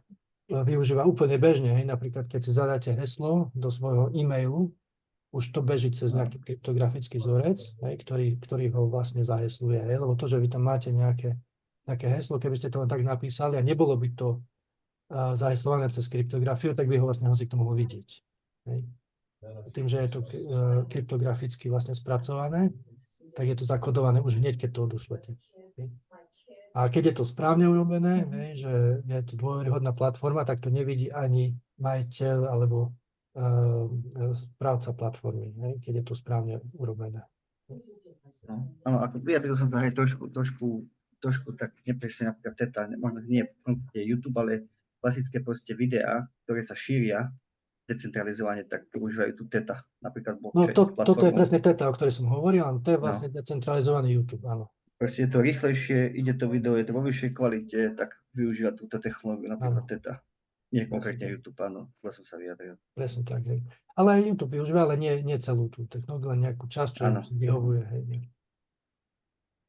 využíva úplne bežne, hej. Napríklad keď si zadáte heslo do svojho e-mailu, už to beží cez nejaký kryptografický vzorec, hej, ktorý ho vlastne zahesluje. Hej. Lebo to, že vy tam máte nejaké heslo, keby ste to len tak napísali a nebolo by to zaheslované cez kryptografiu, tak by ho vlastne hocikto mohol vidieť. Hej. Tým, že je to kryptograficky vlastne spracované, tak je to zakodované už hneď, keď to odošlete. Hej. A keď je to správne urobené, hej, že je to dôveryhodná platforma, tak to nevidí ani majiteľ alebo správca platformy, hej, keď je to správne urobené. Áno, ako vyjadril som to aj trošku tak nepresne, napríklad teta, možno nie YouTube, ale klasické proste videá, ktoré sa šíria decentralizovane, tak používajú tu teta, napríklad blockchain. No toto je presne teta, o ktorej som hovoril, ale to je vlastne decentralizovaný YouTube, áno. Proste je to rýchlejšie, ide to video, je to vo vyššej kvalite, tak využíva túto technológiu, napríklad teta. Nie konkrétne YouTube, áno, to som sa vyjadril. Presne tak, hej. Ale aj YouTube využíva, ale nie celú tú technológiu, len nejakú časť, čo vyhovuje, hej.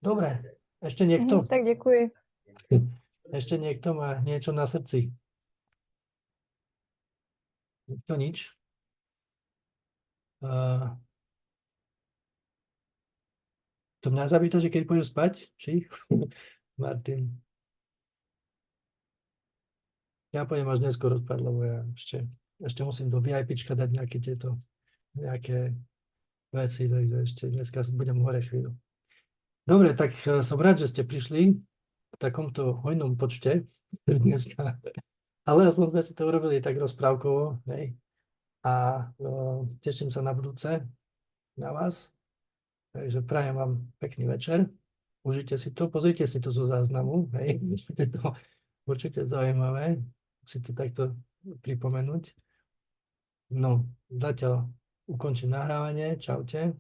Dobre, ešte niekto? Tak děkuji. Ešte niekto má niečo na srdci? Nikto nič? To mňa zabíta, že keď pôjdem spať, či? Martin. Ja pôjdem až neskoro spať, lebo ja ešte musím do VIPčka dať nejaké veci, takže ešte dneska budem hore chvíľu. Dobre, tak som rád, že ste prišli v takomto hojnom počte dneska. Ale aspoň sme si to urobili tak rozprávkovo, hej. A teším sa na budúce, na vás. Takže prajem vám pekný večer. Užite si to, pozrite si to zo záznamu, hej. Je to určite zaujímavé si to takto pripomenúť. No, zatiaľ ukončím nahrávanie. Čaute.